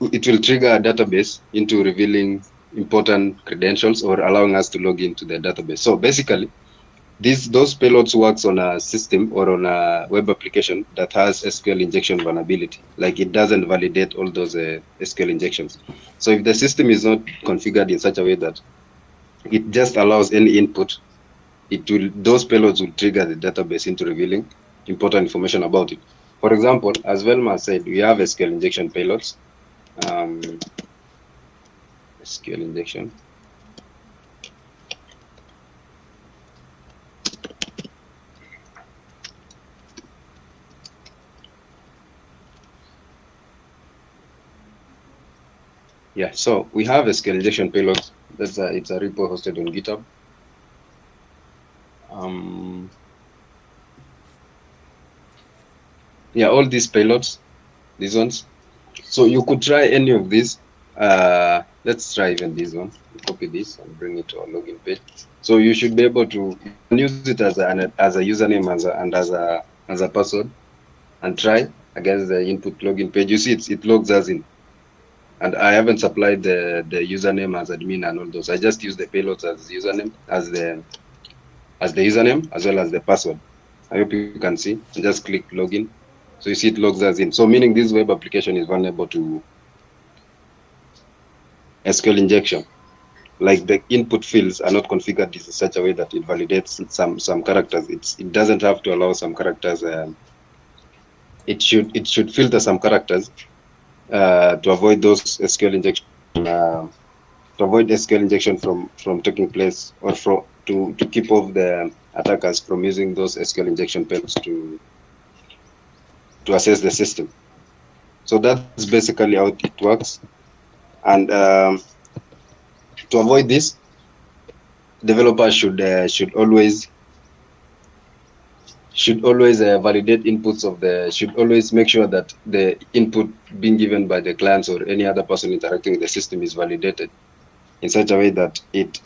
It will trigger a database into revealing important credentials or allowing us to log into the database. So basically, those payloads works on a system or on a web application that has SQL injection vulnerability. Like it doesn't validate all those SQL injections. So if the system is not configured in such a way that it just allows any input, those payloads will trigger the database into revealing important information about it. For example, as Velma said, we have SQL injection payloads. SQL injection. Yeah, so we have SQL injection payloads. It's a repo hosted on GitHub. Yeah, all these payloads, these ones. So you could try any of these. Let's try even this one. Copy this and bring it to our login page. So you should be able to, you can use it as a username and as a password, and try against the input login page. You see, it logs us in, and I haven't supplied the username as admin and all those. I just use the payloads as username as the username as well as the password. I hope you can see. And just click login. So you see it logs us in. So meaning this web application is vulnerable to SQL injection. Like the input fields are not configured in such a way that it validates some characters. It doesn't have to allow some characters. It should filter some characters to avoid those SQL injection. To avoid SQL injection from taking place, or to keep off the attackers from using those SQL injection pairs to assess the system. So that's basically how it works. And to avoid this, developers should always validate inputs should always make sure that the input being given by the clients or any other person interacting with the system is validated in such a way that it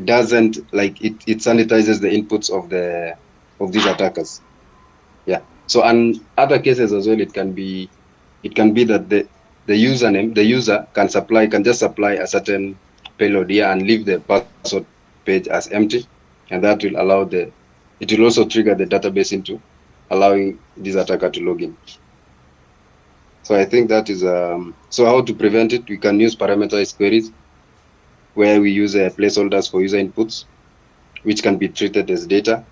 doesn't, like, it sanitizes the inputs of these attackers. Yeah. So, and other cases as well, it can be that the user can just supply a certain payload here and leave the password page as empty, and that will allow it will also trigger the database into allowing this attacker to log in. So I think that is so how to prevent it. We can use parameterized queries where we use placeholders for user inputs, which can be treated as data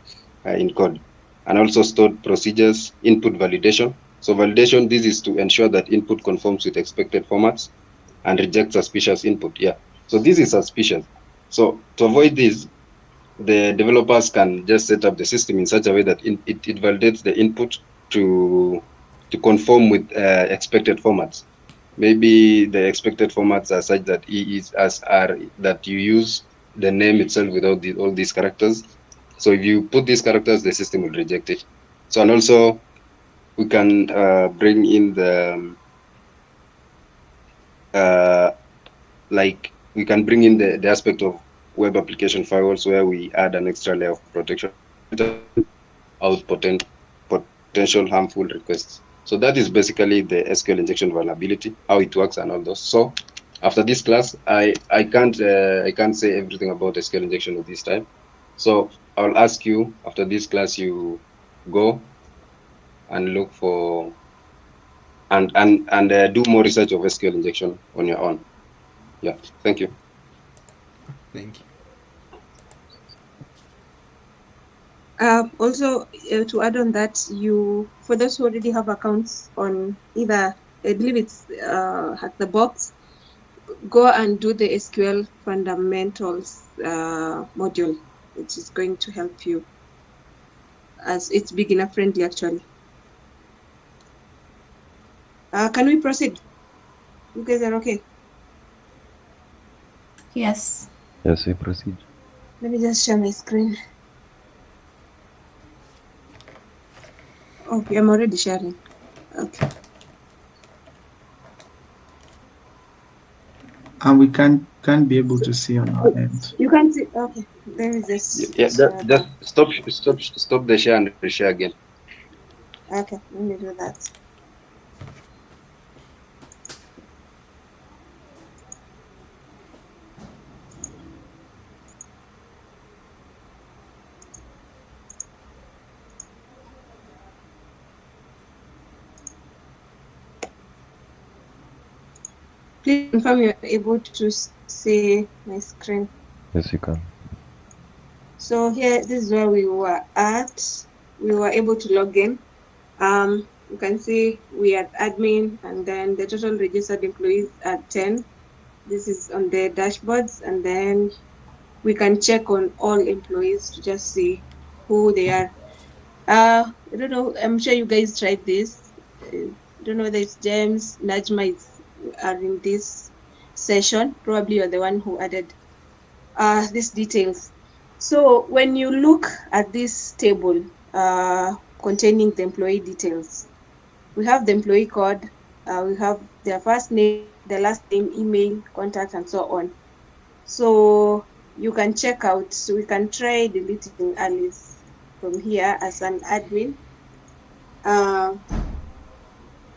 in code, and also stored procedures, input validation. So validation, this is to ensure that input conforms with expected formats and reject suspicious input. Yeah. So this is suspicious. So to avoid this, the developers can just set up the system in such a way that it validates the input to conform with expected formats. Maybe the expected formats are such that that you use the name itself without all these characters. So if you put these characters, the system will reject it. So, and also we can bring in like we can bring in the aspect of web application firewalls, where we add an extra layer of protection out potential harmful requests. So that is basically the SQL injection vulnerability, how it works and all those. So after this class, I can't say everything about SQL injection at this time. So I'll ask you after this class, you go and look for and do more research of SQL injection on your own. Yeah, thank you. Thank you. Also, to add on that, for those who already have accounts on either, I believe it's Hack the Box, go and do the SQL fundamentals module, which is going to help you, as it's beginner friendly actually. Can we proceed? You guys are okay? Yes. Yes, we proceed. Let me just share my screen. Okay, I'm already sharing. Okay. And we can't be able to see on our end. You can see. Okay, let me just Yeah, share just that. stop the share and reshare again. Okay, let me do that. Please confirm you're able to see my screen. Yes, you can. So here, this is where we were at. We were able to log in. You can see we are admin, and then the total registered employees are 10. This is on the dashboards, and then we can check on all employees to just see who they are. I don't know. I'm sure you guys tried this. I don't know whether it's James, Najma are in this session. Probably you're the one who added these details. So when you look at this table containing the employee details, we have the employee code, we have their first name, the last name, email, contact, and so on. So you can check out, so we can try deleting Alice from here as an admin. Uh,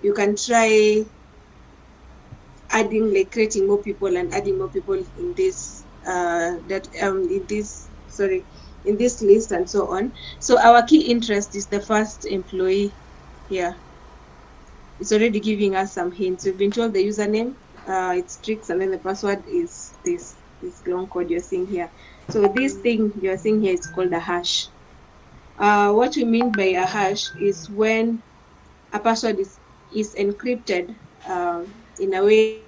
you can try adding, like creating more people and adding more people in this in this list and so on. So our key interest is the first employee here. It's already giving us some hints. We've been told the username, it's tricks, and then the password is this long code you're seeing here. So this thing you're seeing here is called a hash. What we mean by a hash is when a password is encrypted in a way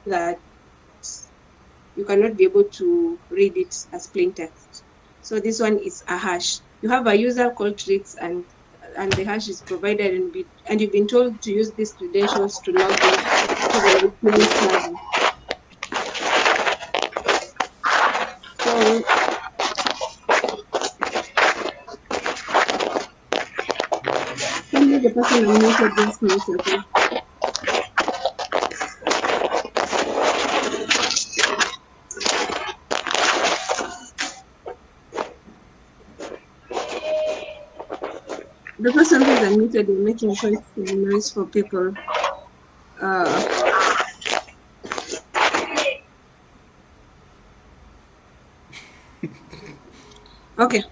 that you cannot be able to read it as plain text. So this one is a hash. You have a user called tricks, and the hash is provided, and you've been told to use these credentials to log in to the Lecuture server. So kindly the person unmuted just mute yourself. The person who's unmuted is making quite some noise for people. Okay.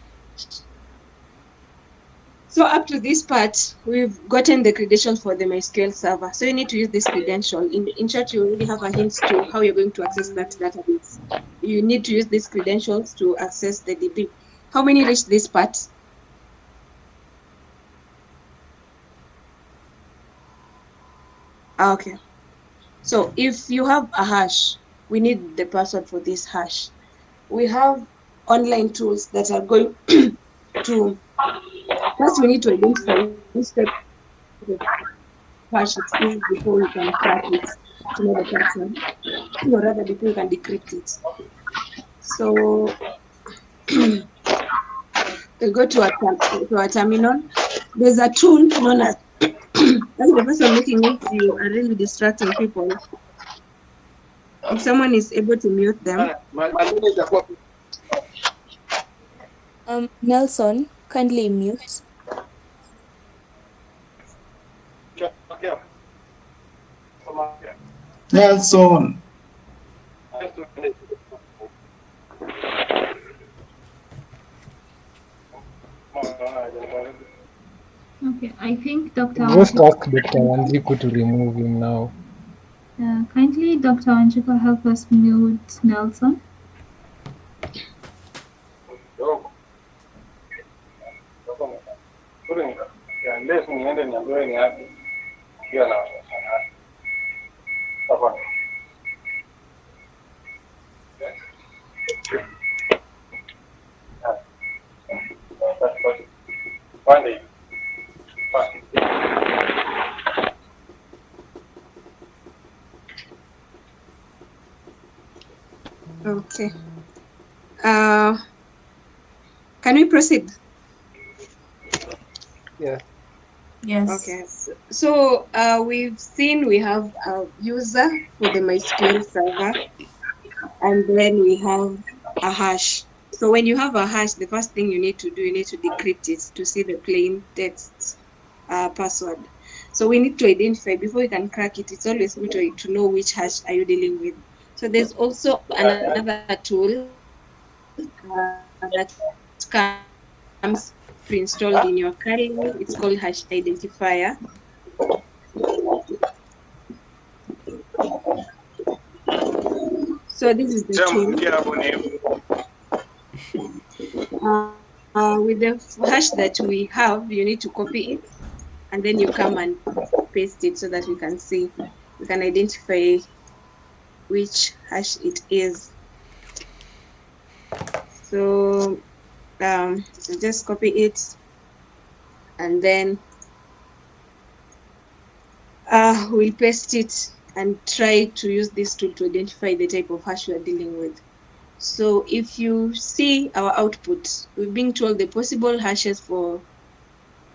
So up to this part, we've gotten the credentials for the MySQL server. So you need to use this credential. In short, you already have a hint to how you're going to access that database. You need to use these credentials to access the DB. How many reached this part? Okay. So if you have a hash, we need the password for this hash. We have online tools that are going to, first we need to identify which type of hash it is before we can crack it to know the password, or rather before we can decrypt it. So we'll go to our terminal. There's a tool known as, that's the person making it, you are really distracting people. If someone is able to mute them. Nelson, kindly mute. Nelson. Okay, I think Dr. Just ask Dr. Wanjiku to remove him now. Kindly, Dr. Wanjiku, help us mute Nelson. Okay. Can we proceed? Yeah. Yes. Okay. So we've seen we have a user for the MySQL server, and then we have a hash. So when you have a hash, the first thing you need to do, you need to decrypt it to see the plain text password. So we need to identify, before we can crack it, it's always good to know which hash are you dealing with. So there's also another tool that comes pre-installed in your kernel. It's called Hash Identifier. So this is the tool. With the hash that we have, you need to copy it, and then you come and paste it so that we can see, we can identify which hash it is. So so just copy it, and then we'll paste it and try to use this tool to identify the type of hash we are dealing with. So if you see our output, we've been told the possible hashes for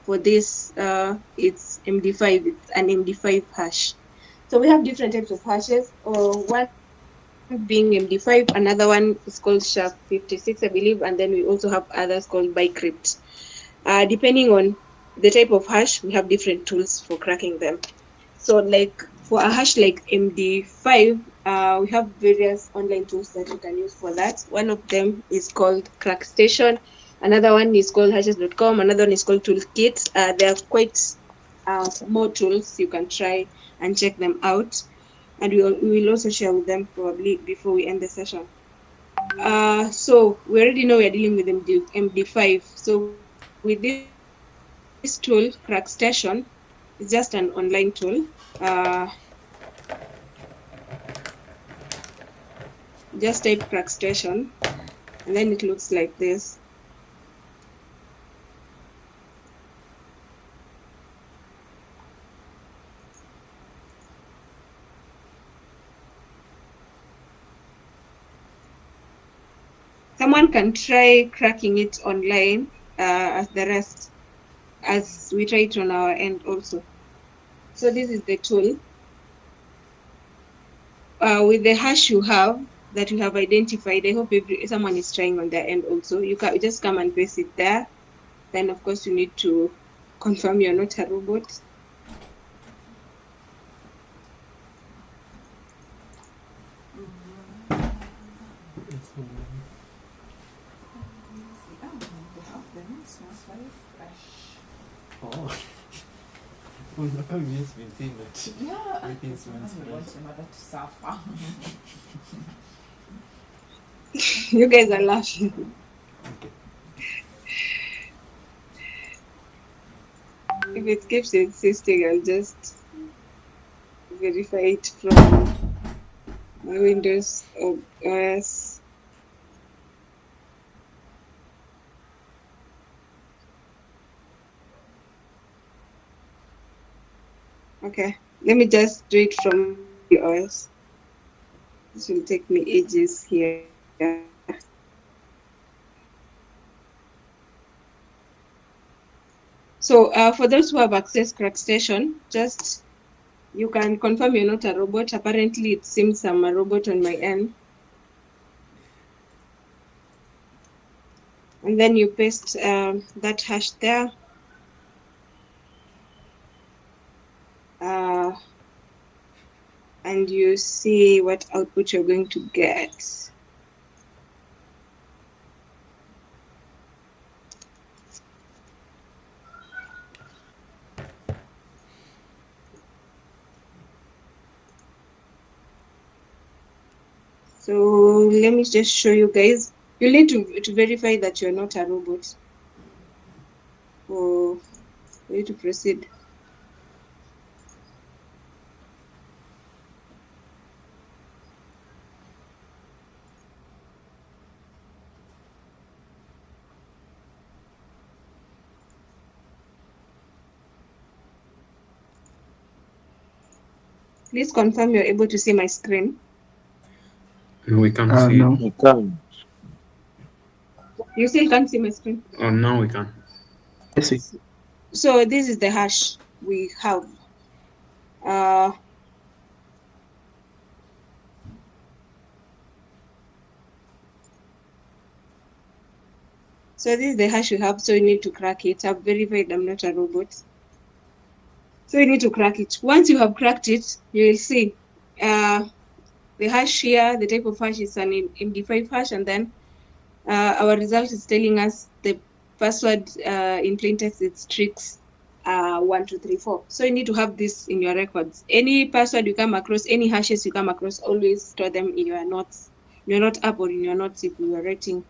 this, it's MD5, it's an MD5 hash. So we have different types of hashes, or one being MD5, another one is called SHA-56, I believe, and then we also have others called bicrypt. Depending on the type of hash, we have different tools for cracking them. So like for a hash like MD5, we have various online tools that you can use for that. One of them is called CrackStation. Another one is called hashes.com. Another one is called Toolkit. There are quite more tools you can try and check them out. And we will also share with them probably before we end the session. So we already know we're dealing with MD5. So with this tool, CrackStation, it's just an online tool. Just type CrackStation, and then it looks like this. Someone can try cracking it online as the rest, as we try it on our end also. So this is the tool. With the hash you have, that you have identified, I hope someone is trying on their end also. You can just come and paste it there. Then of course you need to confirm you're not a robot. Oh. Unataka yes maintain that. Yeah. Everything smells I want your mother to suffer. You guys are laughing. Okay. If it keeps insisting, I'll just verify it from my Windows OS. Okay, let me just do it from OS. This will take me ages here. So for those who have accessed CrackStation, just you can confirm you're not a robot. Apparently, it seems I'm a robot on my end. And then you paste that hash there. And you see what output you're going to get. So let me just show you guys. You need to verify that you're not a robot for you to proceed. Please confirm you're able to see my screen. No, we can't see. No. We can. You still can't see my screen? Oh, now we can. Yes, we So this is the hash we have. So this is the hash you have, so you need to crack it. I've verified I'm not a robot. So you need to crack it. Once you have cracked it, you will see the hash here, the type of hash is an MD5 hash, and then our result is telling us the password in plain text, it's tricks 1234. So you need to have this in your records. Any password you come across, any hashes you come across, always store them in your notes. your note app or in your notes if you are writing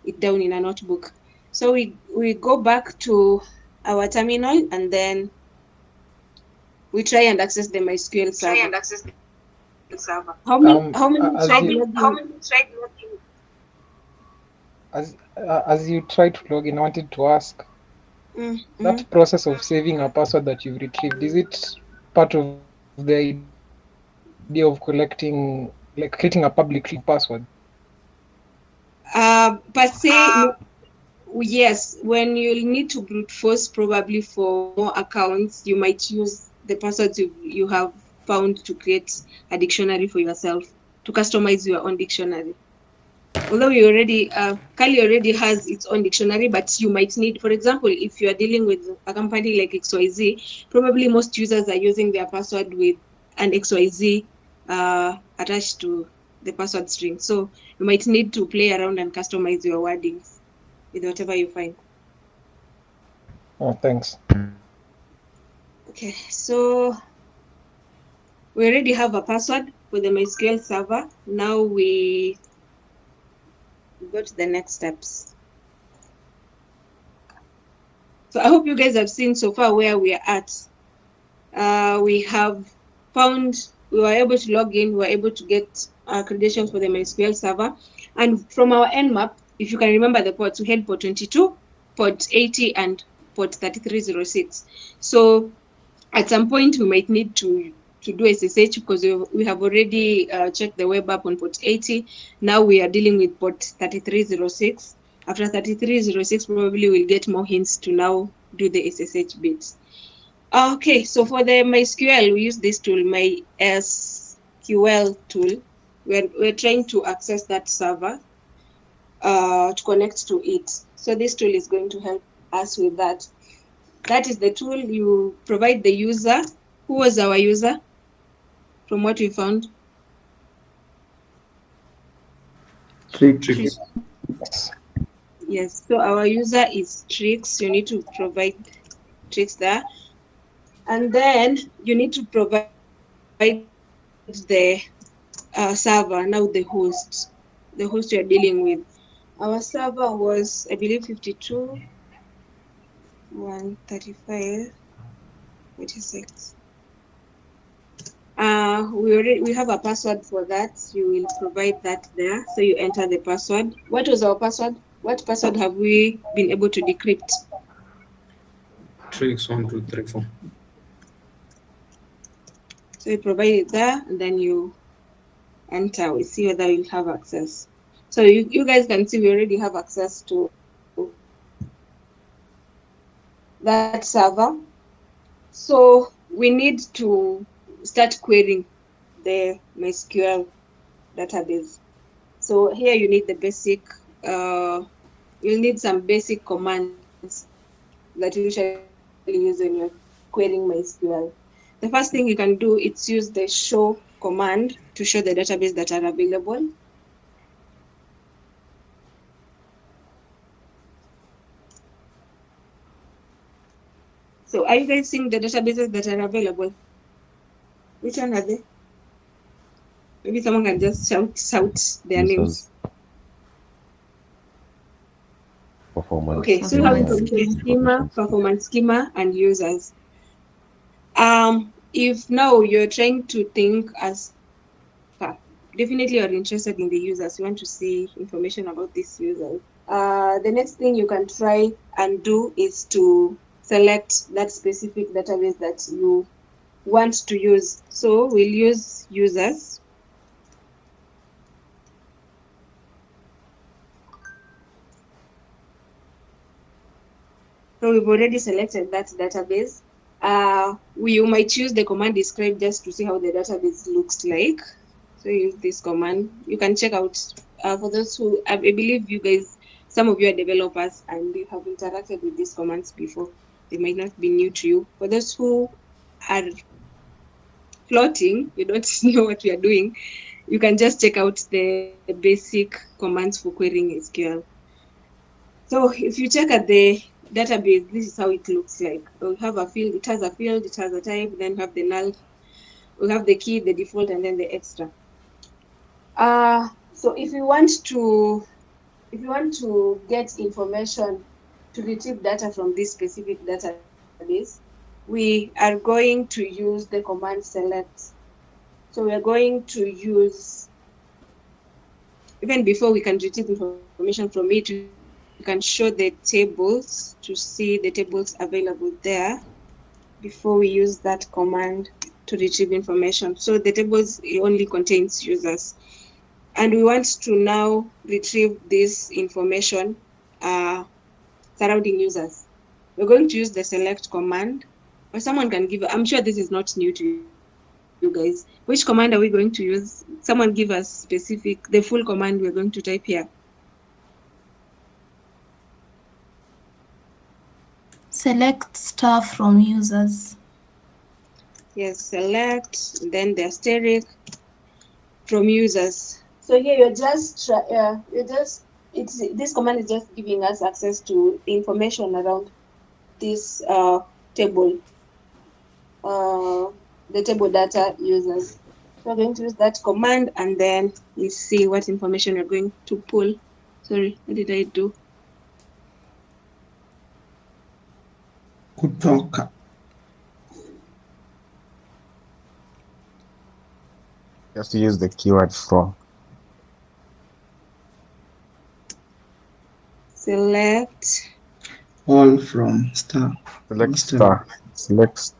it down in a notebook. So we go back to our terminal and then we try and access the MySQL server. How many As tried you logging? as you try to log in, I wanted to ask Mm-hmm. that process of saving a password that you've retrieved, is it part of the idea of creating a publicly available password? Per se, no, yes. When you need to brute force, probably for more accounts, you might use the passwords you have found to create a dictionary for yourself, to customize your own dictionary. Although you already, Kali already has its own dictionary, but you might need, for example, if you are dealing with a company like XYZ, probably most users are using their password with an XYZ attached to the password string. So you might need to play around and customize your wordings with whatever you find. Oh, thanks. Okay, so we already have a password for the MySQL server. Now we go to the next steps. So I hope you guys have seen so far where we are at. We have found, we were able to log in, we were able to get credentials for the MySQL server. And from our nmap, if you can remember the ports, we had port 22, port 80, and port 3306. So at some point, we might need to do SSH because we have already checked the web app on port 80. Now we are dealing with port 3306. After 3306, probably we'll get more hints to now do the SSH bits. Okay, so for the MySQL, we use this tool, MySQL tool. We're trying to access that server to connect to it. So this tool is going to help us with that. That is the tool. You provide the user. Who was our user from what we found? Tricks. Yes, so our user is Tricks. You need to provide Tricks there. And then you need to provide the server, now the host you're dealing with. Our server was, I believe, 52, 135, 46. We have a password for that. You will provide that there. So you enter the password. What was our password? What password have we been able to decrypt? Tricks 1, 2, 3, 4. So you provide it there, and then you enter. We see whether you'll have access. So you guys can see we already have access to that server. So we need to start querying the MySQL database. So here you need the basic, you'll need some basic commands that you usually use when you're querying MySQL. The first thing you can do is use the show command to show the database that are available. So are you guys seeing the databases that are available? Which one are they? Maybe someone can just shout their names. Performance. Okay, so we have performance schema, and users. If now you're trying to think as definitely you're interested in the users, you want to see information about these users. The next thing you can try and do is to select that specific database that you want to use. So we'll use users. So we've already selected that database. You might use the command describe just to see how the database looks like. So use this command. You can check out, for those who, I believe you guys, some of you are developers and you have interacted with these commands before. They might not be new to you. For those who are floating, you don't know what we are doing, you can just check out the basic commands for querying SQL. So if you check at the database, this is how it looks like. We have a field, it has a field, it has a type, then have the null, we have the key, the default, and then the extra. So if you want to get information to retrieve data from this specific database, we are going to use the command select. So we are going to use, even before we can retrieve information from it, we can show the tables to see the tables available there before we use that command to retrieve information. So the tables only contains users. And we want to now retrieve this information surrounding users. We're going to use the select command, or someone can give, I'm sure this is not new to you guys. Which command are we going to use? Someone give us specific, the full command we're going to type here. Select stuff from users. Yes, select, then the asterisk from users. So here you're just, this command is just giving us access to information around this table, the table data users. So we're going to use that command and then we see what information we're going to pull. Sorry, what did I do? Kutoka. Just use the keyword from. Select. All from star. Select star. Select.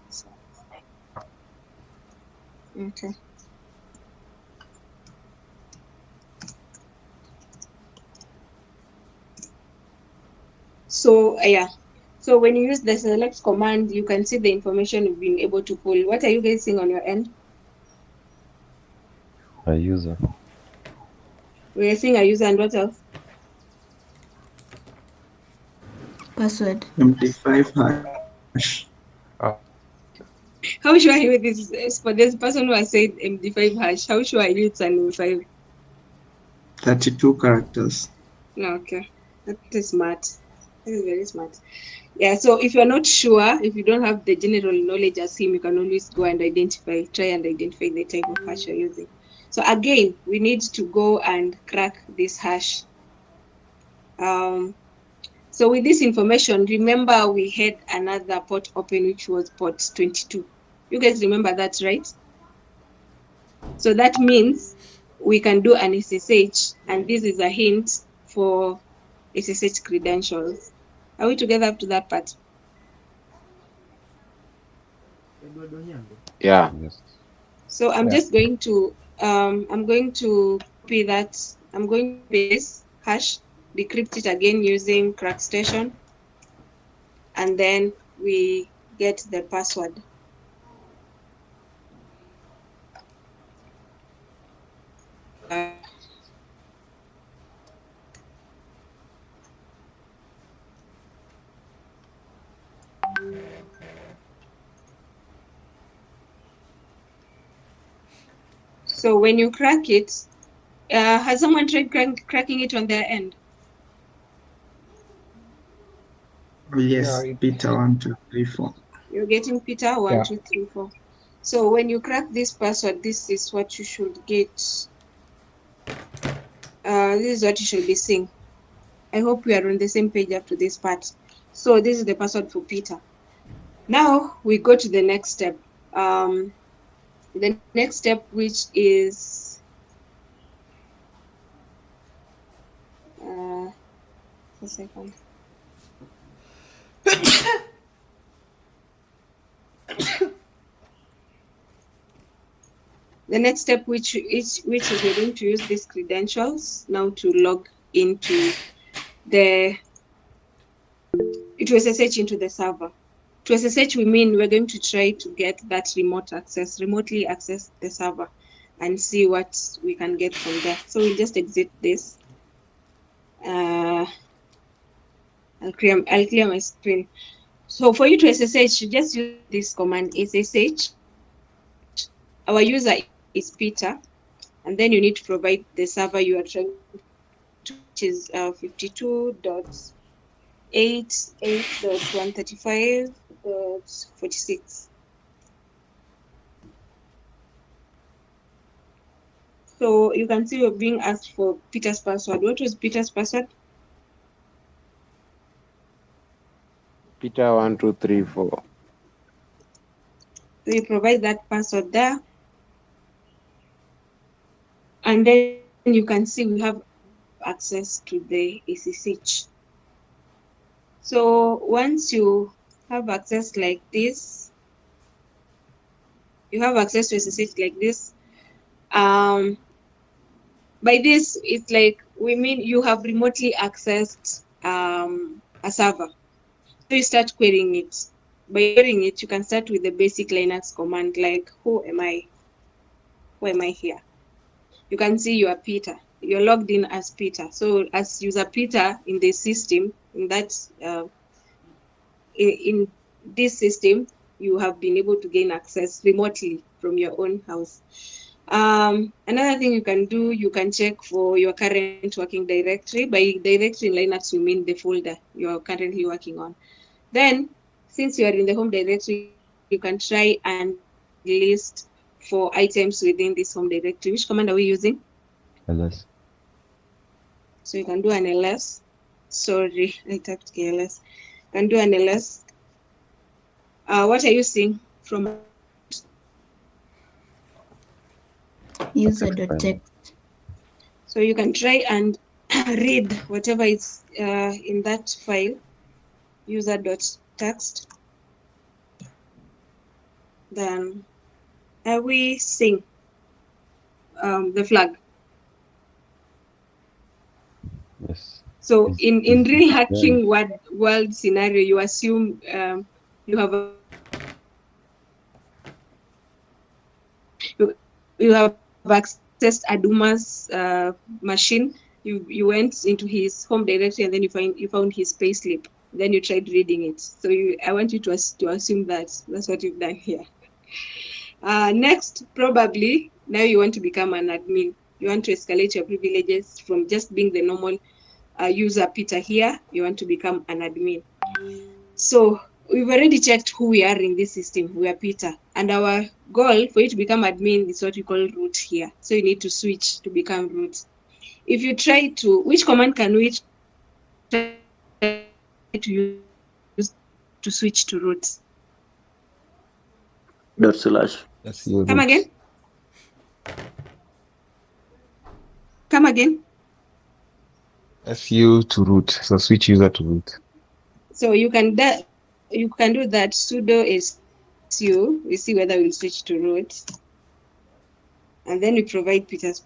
Okay. So yeah. So when you use the select command, you can see the information you've been able to pull. What are you guys seeing on your end? A user. We're seeing a user and what else? Password. MD5 hash. How sure are you with this? For this person who has said MD5 hash, how sure are you it's an MD5? 32 characters. No, okay. That is smart. That is very smart. Yeah, so if you're not sure, if you don't have the general knowledge as him, you can always go and try and identify the type of hash you're using. So again, we need to go and crack this hash. So with this information, remember we had another port open, which was port 22. You guys remember that, right? So that means we can do an SSH, and this is a hint for SSH credentials. Are we together up to that part? Yeah. Yes. So I'm just going to copy that. I'm going to paste hash, decrypt it again using CrackStation, and then we get the password. So when you crack it, has someone tried cracking it on their end? Oh, yes, Peter 1, 2, 3, 4. You're getting Peter 1, 2, 3, 4. So when you crack this password, this is what you should get. This is what you should be seeing. I hope we are on the same page up to this part. So this is the password for Peter. Now we go to the next step. The next step, which is a second. The next step, which is we're going to use these credentials now to log into to SSH into the server. To SSH, we mean we're going to try to get that remotely access the server and see what we can get from there. So we'll just exit this. I'll clear my screen. So for you to SSH, you just use this command SSH. Our user is Peter, and then you need to provide the server you are trying to, which is 52.88.135.46. So you can see you're being asked for Peter's password. What was Peter's password? Peter 1234. So you provide that password there. And then you can see we have access to the SSH. So once you have access like this, you have access to SSH like this. By this, it's like we mean you have remotely accessed a server. So you start querying it. By querying it, you can start with the basic Linux command like who am I? Who am I here? You can see you are Peter. You're logged in as Peter. So as user Peter in the system, in that in this system, you have been able to gain access remotely from your own house. Another thing you can do, you can check for your current working directory. By directory in Linux, you mean the folder you're currently working on. Then, since you are in the home directory, you can try and list for items within this home directory. Which command are we using? LS. So you can do an ls. Sorry, I typed KLS. You can do an ls. What are you seeing from a root? User.text. So you can try and read whatever is in that file, user.text. Then are we seeing the flag? Yes. So Is in real yeah. hacking world scenario, you assume you have accessed Aduma's machine. You went into his home directory and then you found his payslip. Then you tried reading it. So I want you to assume that that's what you've done here. Next, probably now you want to become an admin. You want to escalate your privileges from just being the normal user Peter here. You want to become an admin. So we've already checked who we are in this system. We are Peter. And our goal for you to become admin is what we call root here. So you need to switch to become root. If you try to, which command can we try to use to switch to root? Dot slash. SU Come root. again? Come again? SU to root. So switch user to root. So you can do that sudo su. We see whether we'll switch to root. And then we provide Peter's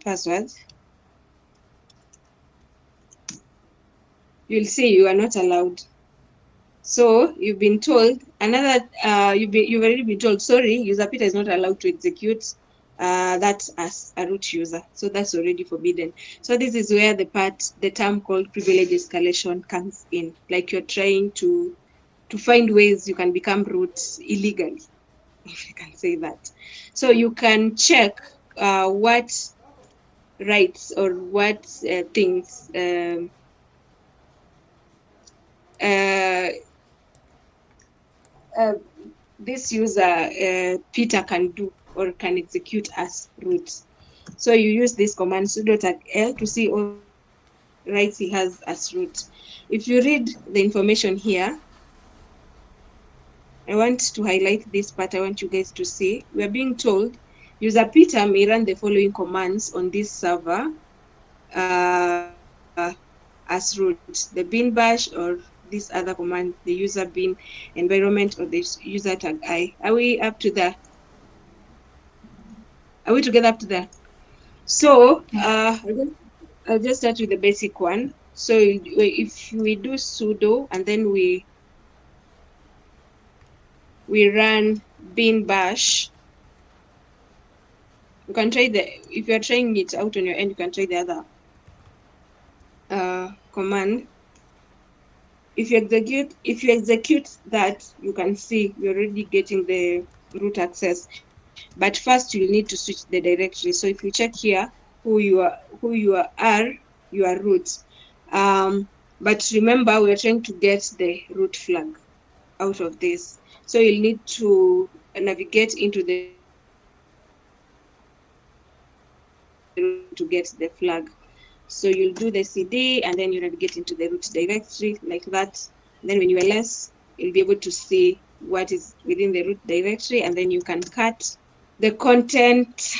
password. You'll see you are not allowed. So you've been told another. You've already been told. Sorry, user Peter is not allowed to execute that as a root user. So that's already forbidden. So this is where the term called privilege escalation comes in. Like you're trying to find ways you can become root illegally, if you can say that. So you can check what rights or what things uh, uh, this user Peter can do or can execute as root. So you use this command sudo tag L to see all rights he has as root. If you read the information here, I want to highlight this part. I want you guys to see. We are being told user Peter may run the following commands on this server as root: the bin bash or this other command, the user bin environment or the user tag I. Are we up to there? Are we together up to there? So I'll just start with the basic one. So if we do sudo and then we run bin bash, you can try if you're trying it out on your end, you can try the other command. If you execute that, you can see you're already getting the root access. But first you'll need to switch the directory. So if you check here who you are, you are root. But remember we're trying to get the root flag out of this. So you'll need to navigate into the root flag. root to get the flag. So you'll do the CD and then you navigate into the root directory like that. And then when you ls, you'll be able to see what is within the root directory, and then you can cut the content.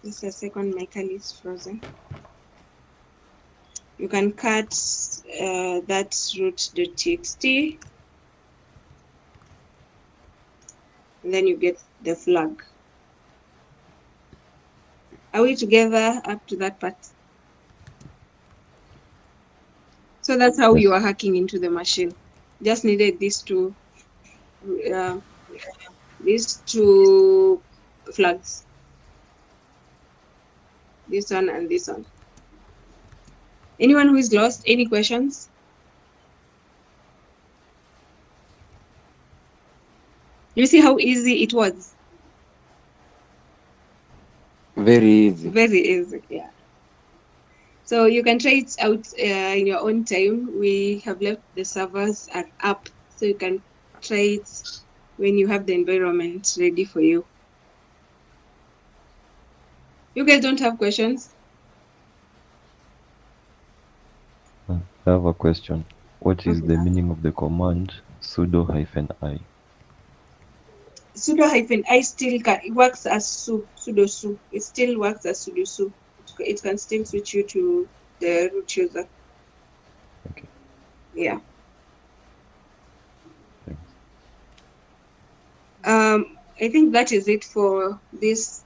Just a second, my cal is frozen. You can cut that root.txt, and then you get the flag. Are we together up to that part? So that's how you are hacking into the machine. Just needed these two flags. This one and this one. Anyone who is lost? Any questions? You see how easy it was? Very easy. Very easy, yeah. So you can try it out in your own time. We have left the servers are up, so you can try it when you have the environment ready for you. You guys don't have questions? I have a question. What is the meaning of the command sudo -i? Sudo-i still works as sudo su. It still works as sudo su. It can still switch you to the root user. Okay. Yeah. I think that is it for this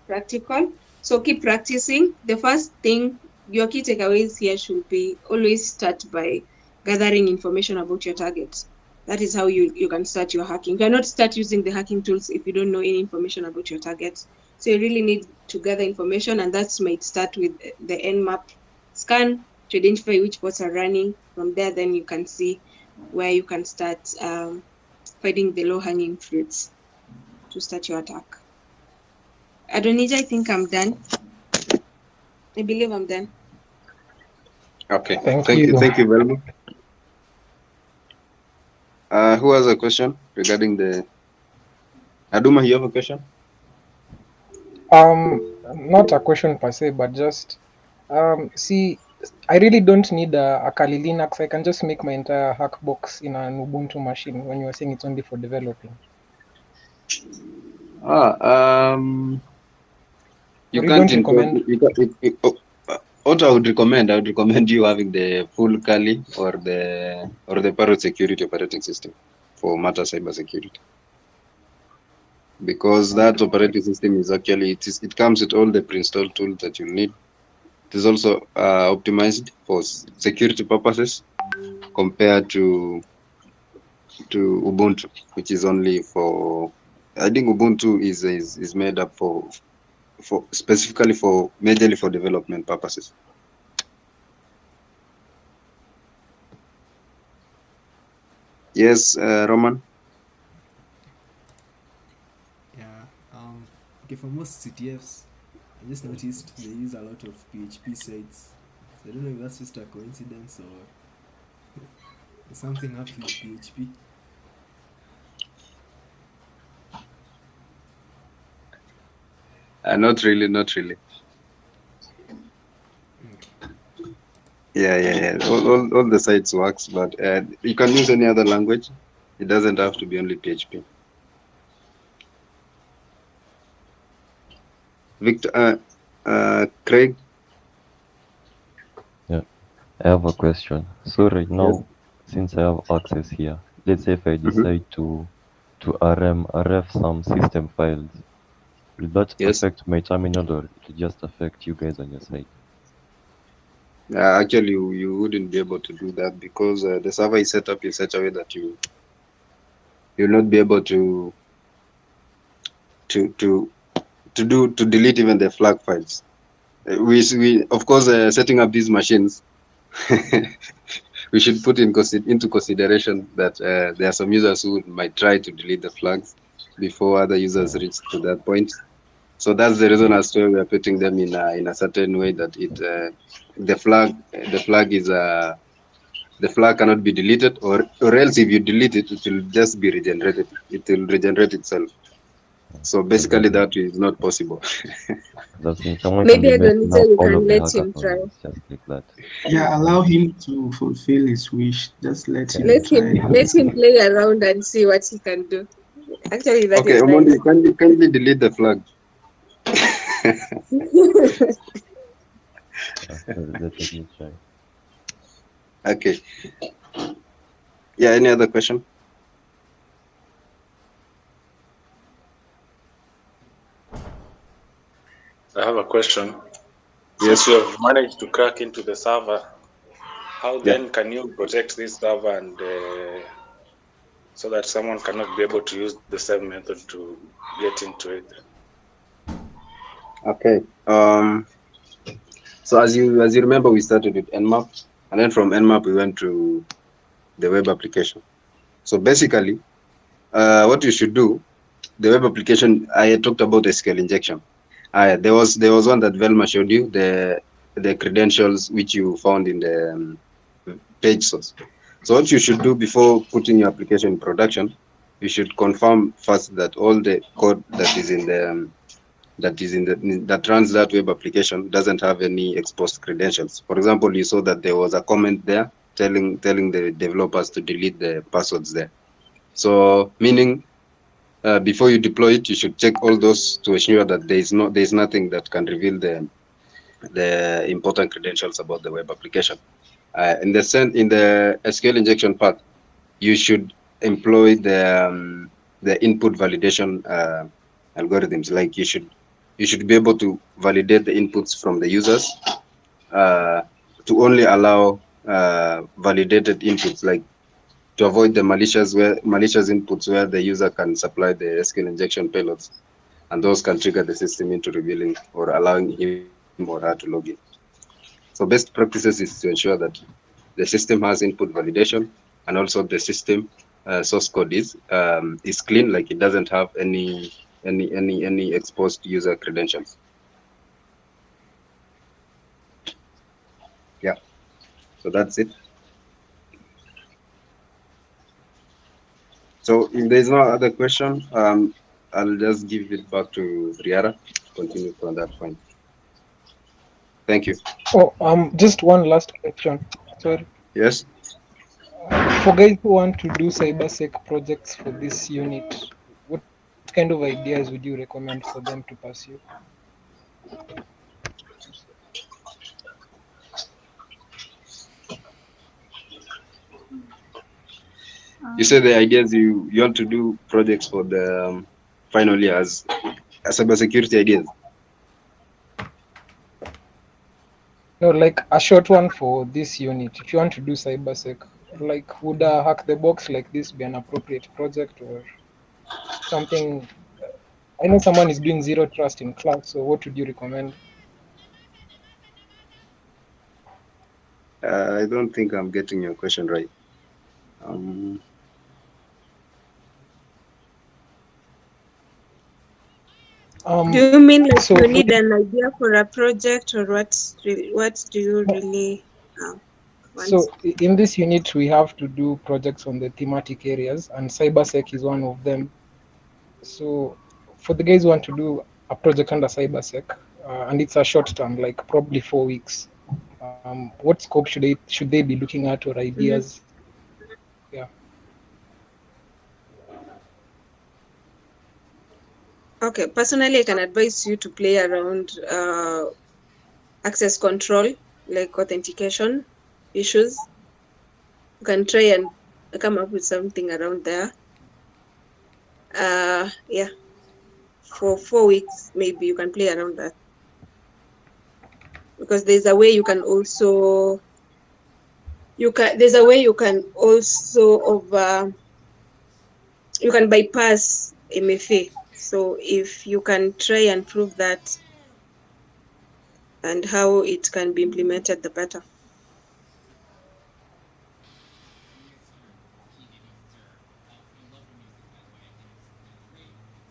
practical. So keep practicing. The first thing, your key takeaways here should be always start by gathering information about your target. That is how you can start your hacking. You cannot start using the hacking tools if you don't know any information about your target. So you really need to gather information, and that might start with the nmap scan to identify which bots are running. From there, then you can see where you can start finding the low-hanging fruits to start your attack. Adonija, I think I'm done. I believe I'm done. Okay. Thank you. Thank you very much. Who has a question regarding the Aduma? You have a question? Not a question per se, but just see, I really don't need a Kali Linux. I can just make my entire hack box in an Ubuntu machine when you were saying it's only for developing. You Or you can't don't recommend? what I would recommend you having the full Kali or the Parrot security operating system for Mata cyber security, because that operating system is actually it comes with all the pre-installed tools that you need. It is also optimized for security purposes compared to Ubuntu, which is only for, I think Ubuntu is made up for specifically for majorly for development purposes. Yes, Roman. Yeah. Okay, for most CTFs, I just noticed they use a lot of PHP sites. So I don't know if that's just a coincidence or something up with PHP. Not really. Yeah. All the sites works, but you can use any other language. It doesn't have to be only PHP. Victor, Craig. Yeah, I have a question. So right now, since I have access here, let's say if I decide to ref some system files, will that affect my terminal or it will just affect you guys on your side? Actually, you wouldn't be able to do that because the server is set up in such a way that you'll not be able to delete even the flag files. We of course setting up these machines. We should put into consideration that there are some users who might try to delete the flags before other users reach to that point. So that's the reason as to why we are putting them in a certain way that the flag cannot be deleted, or else if you delete it, it will just be regenerated. It will regenerate itself. So basically, that is not possible. That means someone can Maybe be messing Adonija, up you all can of the let him try. hackathons just like that. Yeah, allow him to fulfill his wish. Just let him try. Let him play around and see what he can do. Actually, that Okay, is Omondi, nice. kindly delete the flag. Let me try. Okay. Yeah, any other question? I have a question. Yes, you have managed to crack into the server. How Yeah. then can you protect this server and so that someone cannot be able to use the same method to get into it? Okay. So as you remember, we started with Nmap, and then from Nmap we went to the web application. So basically, what you should do, the web application, I talked about SQL injection. There was one that Velma showed you, the credentials which you found in the page source. So what you should do before putting your application in production, you should confirm first that all the code that is in the that runs that web application doesn't have any exposed credentials. For example, you saw that there was a comment there telling the developers to delete the passwords there. So meaning before you deploy it, you should check all those to ensure that there is nothing that can reveal the important credentials about the web application. In the SQL injection part, you should employ the input validation algorithms. Like you should be able to validate the inputs from the users uh, to only allow validated inputs, like to avoid the malicious inputs where the user can supply the SQL injection payloads, and those can trigger the system into revealing or allowing him or her to log in. So best practices is to ensure that the system has input validation, and also the system source code is clean, like it doesn't have any exposed user credentials. Yeah. So that's it. So if there's no other question, I'll just give it back to Riara to continue from that point. Thank you. Oh, just one last question. Sorry. Yes. For guys who want to do cybersec projects for this unit, what kind of ideas would you recommend for them to pursue? You said the ideas you want to do projects for the final year as cybersecurity ideas. No, like a short one for this unit. If you want to do cybersec, like would a hack the box like this be an appropriate project or something? I know someone is doing zero trust in class, so what would you recommend? I don't think I'm getting your question right. Um, Um, Do you mean like so you for need an idea for a project, or what do you really want? So in this unit, we have to do projects on the thematic areas, and cybersec is one of them. So for the guys who want to do a project under cybersec, and it's a short term, like probably 4 weeks. What scope should they be looking at or Mhm. ideas? Yeah. Okay, personally, I can advise you to play around access control, like authentication issues. You can try and come up with something around there. Yeah, for 4 weeks, maybe you can play around that, because there's a way you can also over you can bypass MFA. So if you can try and prove that and how it can be implemented, the better.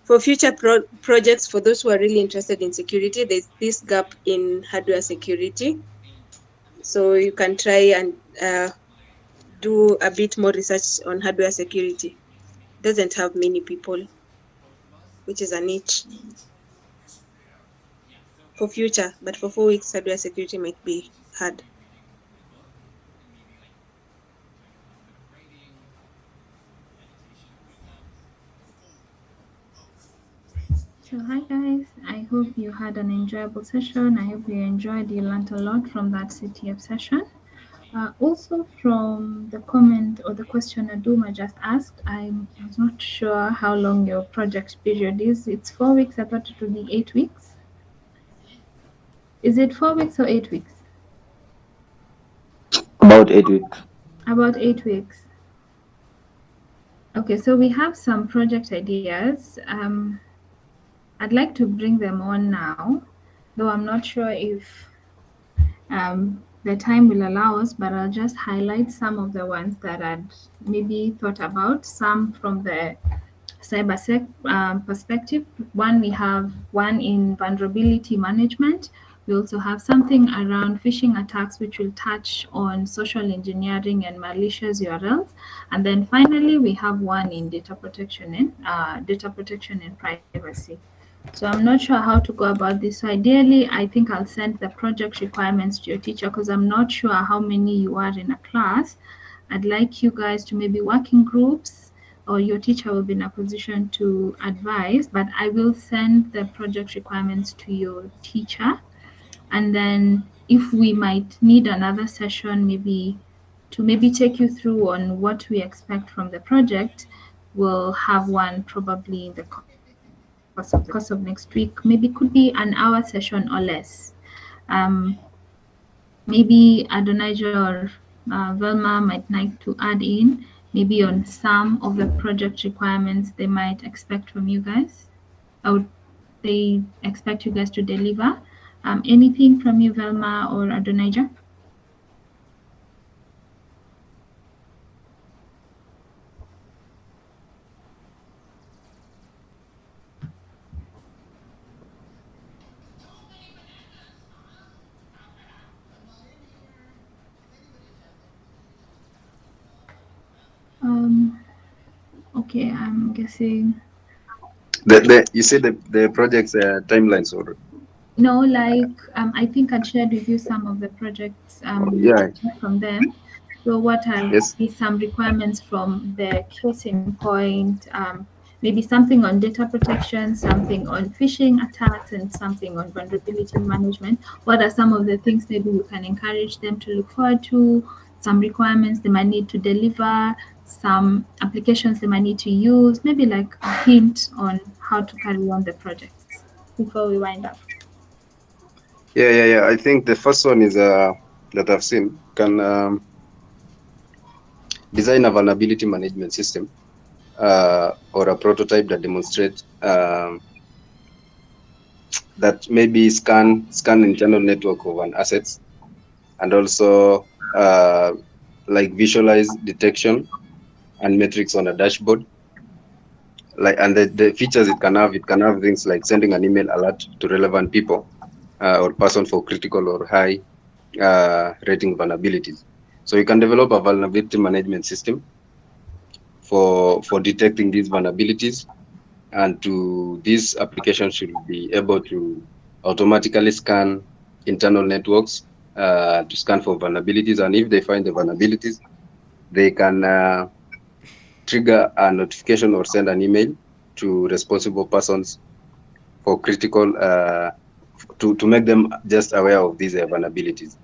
For future projects, for those who are really interested in security, there's this gap in hardware security. So you can try and do a bit more research on hardware security. Doesn't have many people. which is a niche for future, but for 4 weeks, cyber security might be hard. So hi guys, I hope you had an enjoyable session. I hope you enjoyed, you learned a lot from that CTF session. Also from the comment or the question Aduma just asked, I'm not sure how long your project period is. It's 4 weeks, I thought it would be 8 weeks. Is it 4 weeks or 8 weeks? About 8 weeks. About 8 weeks. Okay, so we have some project ideas. I'd like to bring them on now, though I'm not sure if the time will allow us, but I'll just highlight some of the ones that I'd maybe thought about, some from the cybersec perspective. One, we have one in vulnerability management. We also have something around phishing attacks, which will touch on social engineering and malicious URLs. And then finally, we have one in data protection and privacy. So I'm not sure how to go about this. So ideally, I think I'll send the project requirements to your teacher because I'm not sure how many you are in a class. I'd like you guys to maybe work in groups, or your teacher will be in a position to advise, but I will send the project requirements to your teacher. And then if we might need another session, maybe to maybe take you through on what we expect from the project, we'll have one probably in the course of next week. Maybe could be an hour session or less. Um, Maybe Adonijah or Velma might like to add in maybe on some of the project requirements they might expect from you guys. Or they expect you guys to deliver. Anything from you, Velma or Adonijah? Okay, I'm guessing. You said the project's timelines, or No, like I think I'd shared with you some of the projects yeah, from them. So what are yes. some requirements from the casing point? Maybe something on data protection, something on phishing attacks, and something on vulnerability management. What are some of the things maybe we can encourage them to look forward to? Some requirements they might need to deliver, some applications they might need to use, maybe like a hint on how to carry on the projects before we wind up. Yeah. I think the first one is that I've seen can design a vulnerability management system or a prototype that demonstrates that maybe scan internal network of an assets, and also like visualize detection and metrics on a dashboard. Like, and the features it can have things like sending an email alert to relevant people or person for critical or high rating vulnerabilities. So you can develop a vulnerability management system for detecting these vulnerabilities, and to this application should be able to automatically scan internal networks to scan for vulnerabilities, and if they find the vulnerabilities, they can trigger a notification or send an email to responsible persons for critical to make them just aware of these vulnerabilities.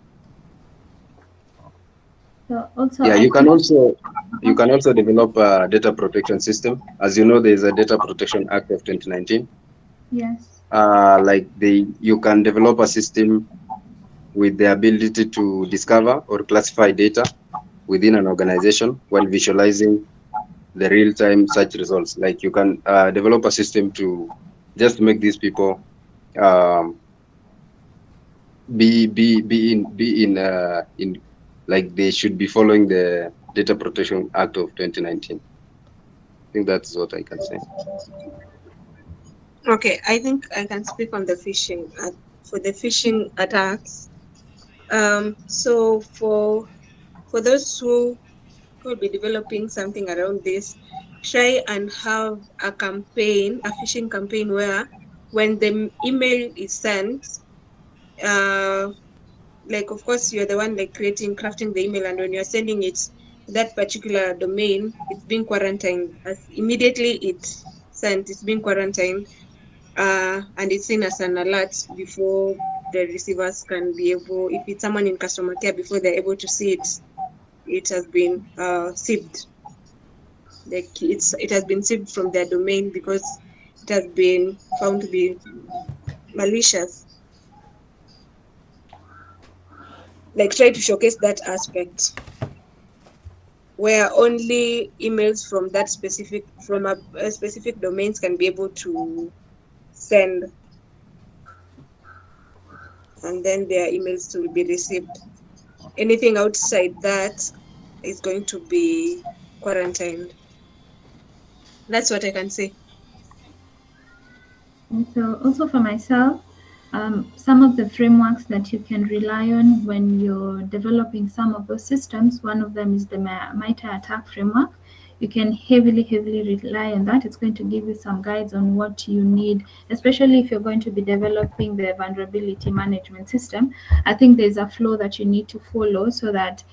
So also Yeah, I you can also develop a data protection system. As you know, there is a Data Protection Act of 2019. Yes. Like you can develop a system with the ability to discover or classify data within an organization while visualizing the real-time search results. Like you can develop a system to just make these people um, be in like they should be following the Data Protection Act of 2019. I think that's what I can say. Okay, I think I can speak on the phishing for the phishing attacks. So for those who could be developing something around this, try and have a campaign, a phishing campaign, where when the email is sent, like of course you're the one like crafting the email, and when you're sending it that particular domain, it's being quarantined. As immediately it's sent, it's being quarantined, and it's seen as an alert before the receivers can be able, if it's someone in customer care, before they're able to see it, it has been sieved. Like it has been sieved from their domain because it has been found to be malicious. Like try to showcase that aspect where only emails from that specific from a specific domains can be able to send, and then their emails will be received. Anything outside that is going to be quarantined. That's what I can say. And so also for myself, some of the frameworks that you can rely on when you're developing some of those systems, one of them is the MITRE ATT&CK framework. You can heavily rely on that. It's going to give you some guides on what you need, especially if you're going to be developing the vulnerability management system. I think there's a flow that you need to follow so that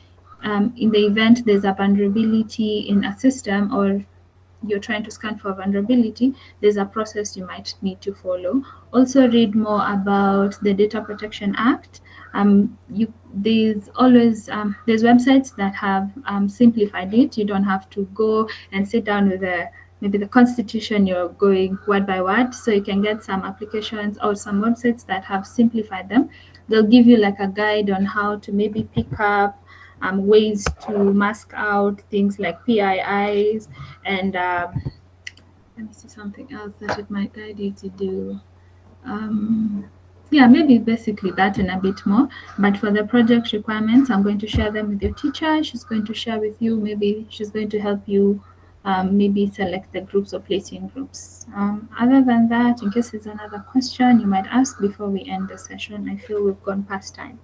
in the event there's a vulnerability in a system, or you're trying to scan for vulnerability, there's a process you might need to follow. Also read more about the Data Protection Act. There's always there's websites that have simplified it. You don't have to go and sit down with maybe the constitution, you're going word by word. So you can get some applications or some websites that have simplified them. They'll give you like a guide on how to maybe pick up ways to mask out things like PIIs, and let me see something else that it might guide you to do. Yeah, maybe basically that and a bit more. But for the project requirements, I'm going to share them with your teacher. She's going to share with you, maybe she's going to help you maybe select the groups or place you in groups. Other than that, in case there's another question you might ask before we end the session, I feel we've gone past time.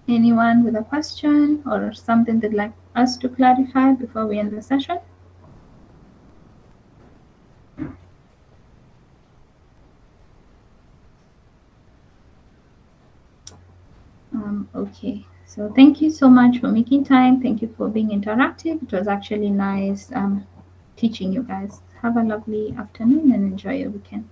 Anyone with a question or something they'd like us to clarify before we end the session? Okay, so thank you so much for making time. Thank you for being interactive. It was actually nice teaching you guys. Have a lovely afternoon and enjoy your weekend.